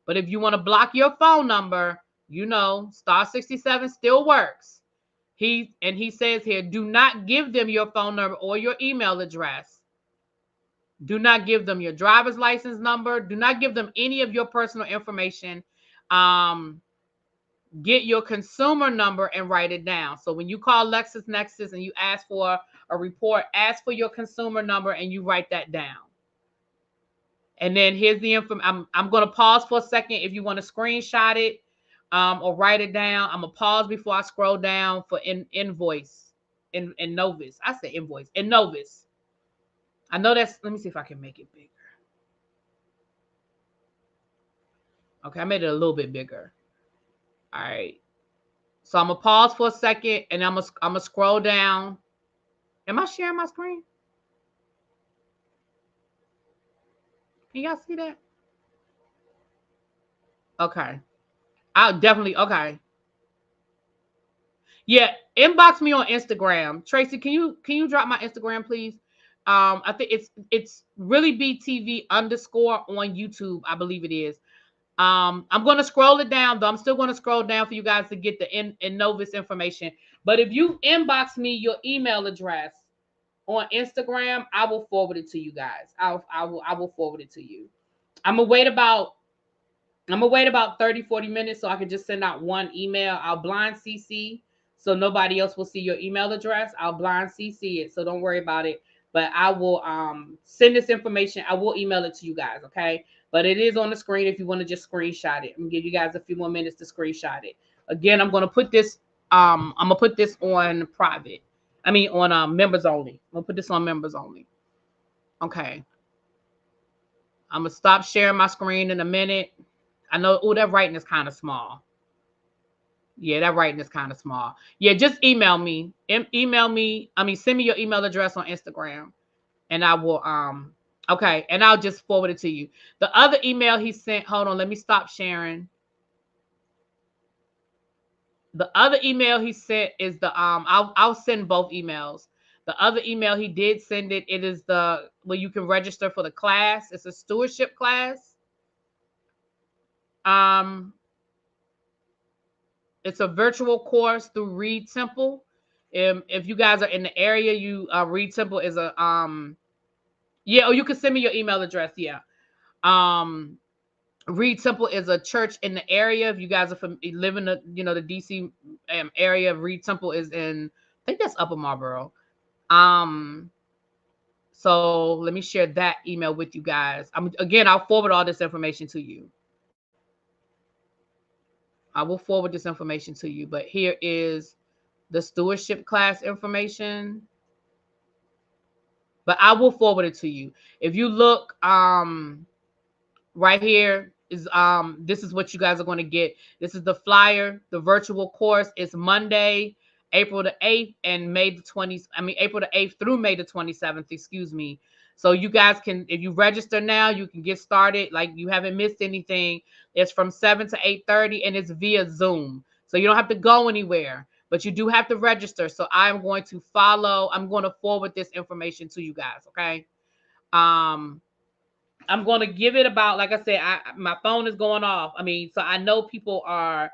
But if you want to block your phone number, *67 still works. He says here, do not give them your phone number or your email address. Do not give them your driver's license number. Do not give them any of your personal information. get your consumer number and write it down. So when you call LexisNexis and you ask for a report, ask for your consumer number and you write that down. And then here's the info. I'm going to pause for a second if you want to screenshot it or write it down. I'm going to pause before I scroll down for invoice in Novus. I said invoice in Novus. I know that's, let me see if I can make it bigger. Okay, I made it a little bit bigger. All right. So I'm going to pause for a second and I'm going to scroll down. Am I sharing my screen? Can y'all see that? Okay. I'll definitely, okay. Yeah, inbox me on Instagram. Tracy, can you drop my Instagram, please? I think it's ReallyBTV _ on YouTube. I believe it is. I'm gonna scroll it down, though. I'm still gonna scroll down for you guys to get the in Novus information. But if you inbox me your email address on Instagram, I will forward it to you guys. I will forward it to you. I'm gonna wait about 30, 40 minutes so I can just send out one email. I'll blind CC so nobody else will see your email address. I'll blind CC it, so don't worry about it. But I will send this information. I will email it to you guys, okay? But it is on the screen if you want to just screenshot it. I'm gonna give you guys a few more minutes to screenshot it. Again, I'm gonna put this on private. I mean on members only. I'm gonna put this on members only. Okay. I'm gonna stop sharing my screen in a minute. I know, oh, that writing is kind of small. Yeah, that writing is kind of small. Yeah, just email me. Email me. I mean, send me your email address on Instagram, and I will. Okay, and I'll just forward it to you. The other email he sent. Hold on, let me stop sharing. The other email he sent is the I'll send both emails. The other email he did send it. It is the where you can register for the class. It's a stewardship class. It's a virtual course through Read Temple. If you guys are in the area, you Read Temple is a yeah. Or you can send me your email address. Yeah. Read Temple is a church in the area. If you guys are live in the the DC area, Read Temple is in, I think that's Upper Marlboro. So let me share that email with you guys. I'll forward all this information to you. I will forward this information to you. But here is the stewardship class information. But I will forward it to you. If you look right here is this is what you guys are going to get. This is the flyer. The virtual course is Monday, April the 8th and May the 20th. I mean April the 8th through May the 27th, excuse me. So you guys can, if you register now, you can get started like you haven't missed anything. It's from 7 to 8:30 and it's via Zoom. So you don't have to go anywhere, but you do have to register. So I'm going to forward this information to you guys, okay? I'm going to give it about, like I said, my phone is going off. I mean, so I know people are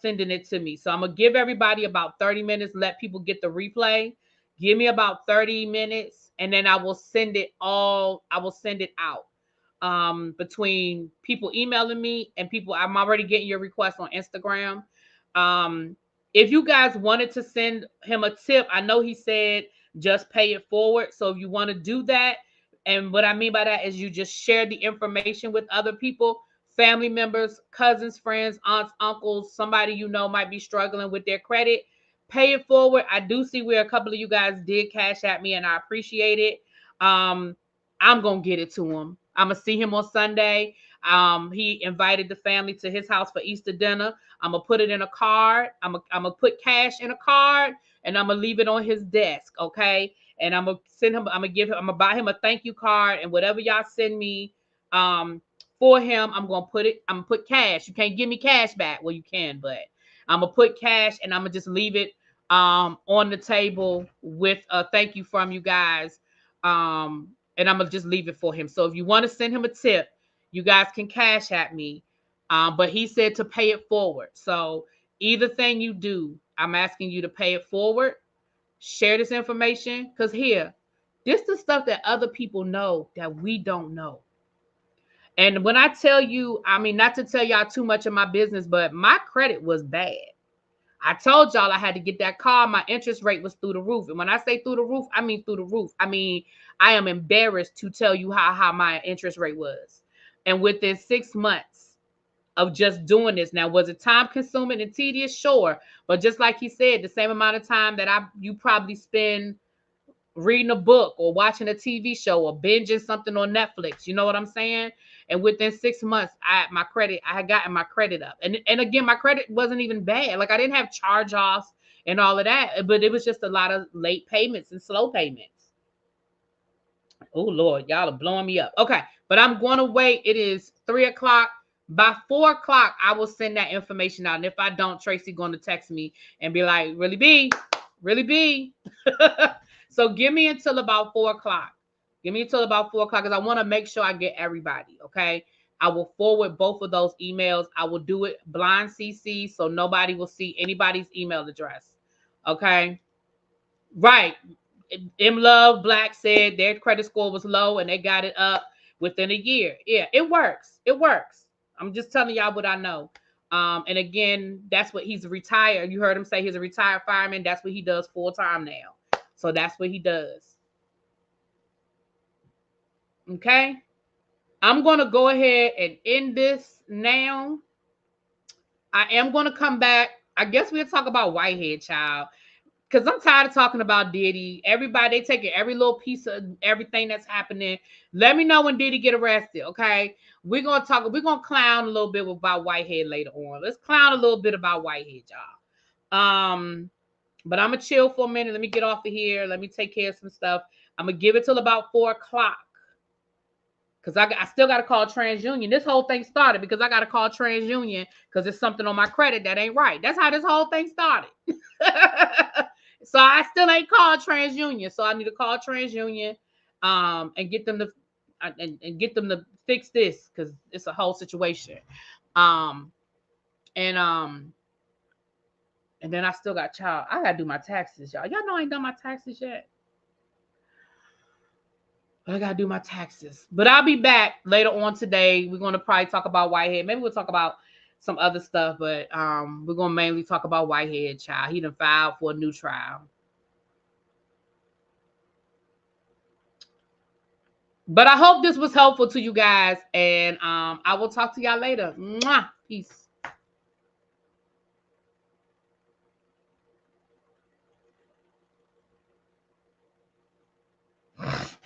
sending it to me. So I'm going to give everybody about 30 minutes, let people get the replay. Give me about 30 minutes and then I will send it out. Between people emailing me and people, I'm already getting your requests on Instagram. If you guys wanted to send him a tip, I know he said just pay it forward. So if you want to do that, and what I mean by that is you just share the information with other people, family members, cousins, friends, aunts, uncles, somebody you know might be struggling with their credit. Pay it forward. I do see where a couple of you guys did cash at me, and I appreciate it. I'm going to get it to him. I'm going to see him on Sunday. He invited the family to his house for Easter dinner. I'm going to put it in a card. I'm going to put cash in a card, and I'm going to leave it on his desk, okay? And I'm gonna send him, I'm gonna buy him a thank you card, and whatever y'all send me for him, I'm gonna put cash. You can't give me cash back. Well, you can, but I'm gonna put cash and I'm gonna just leave it on the table with a thank you from you guys. And I'm gonna just leave it for him. So if you want to send him a tip, you guys can cash at me. But he said to pay it forward. So either thing you do, I'm asking you to pay it forward. Share this information, because here, this is the stuff that other people know that we don't know. And when I tell you, I mean, not to tell y'all too much of my business, but my credit was bad. I told y'all I had to get that car. My interest rate was through the roof. And when I say through the roof, I mean through the roof. I mean, I am embarrassed to tell you how my interest rate was. And within 6 months of just doing this, now, was it time consuming and tedious? Sure. But just like he said, the same amount of time that you probably spend reading a book or watching a TV show or binging something on Netflix. You know what I'm saying? And within 6 months, I had gotten my credit up. And again, my credit wasn't even bad. Like, I didn't have charge-offs and all of that, but it was just a lot of late payments and slow payments. Oh Lord, y'all are blowing me up. Okay, but I'm going to wait. It is 3 o'clock. By 4 o'clock, I will send that information out. And if I don't, Tracy going to text me and be like, "Really B, really B." So give me until about 4 o'clock. Give me until about 4 o'clock because I want to make sure I get everybody. Okay. I will forward both of those emails. I will do it blind CC so nobody will see anybody's email address. Okay. Right. M Love Black said their credit score was low and they got it up within a year. Yeah, it works. It works. I'm just telling y'all what I know. And again, that's what he's retired. You heard him say he's a retired fireman. That's what he does full time now. So that's what he does. Okay. I'm going to go ahead and end this now. I am going to come back. I guess we'll talk about Whitehead, child. Because I'm tired of talking about Diddy. Everybody, they taking every little piece of everything that's happening. Let me know when Diddy get arrested, okay? We're gonna clown a little bit about Whitehead later on. Let's clown a little bit about Whitehead, y'all. But I'm gonna chill for a minute. Let me get off of here. Let me take care of some stuff. I'm gonna give it till about 4 o'clock. Because I still got to call TransUnion. This whole thing started because I got to call TransUnion because there's something on my credit that ain't right. That's how this whole thing started. So I still ain't called TransUnion. So I need to call TransUnion and get them to and get them to fix this because it's a whole situation. Um and and then I still got child. I gotta do my taxes, y'all. Y'all know I ain't done my taxes yet. I gotta do my taxes. But I'll be back later on today. We're gonna probably talk about Whitehead. Maybe we'll talk about some other stuff, but we're gonna mainly talk about Whitehead, child. He done filed for a new trial. But I hope this was helpful to you guys, and I will talk to y'all later. Mwah! Peace.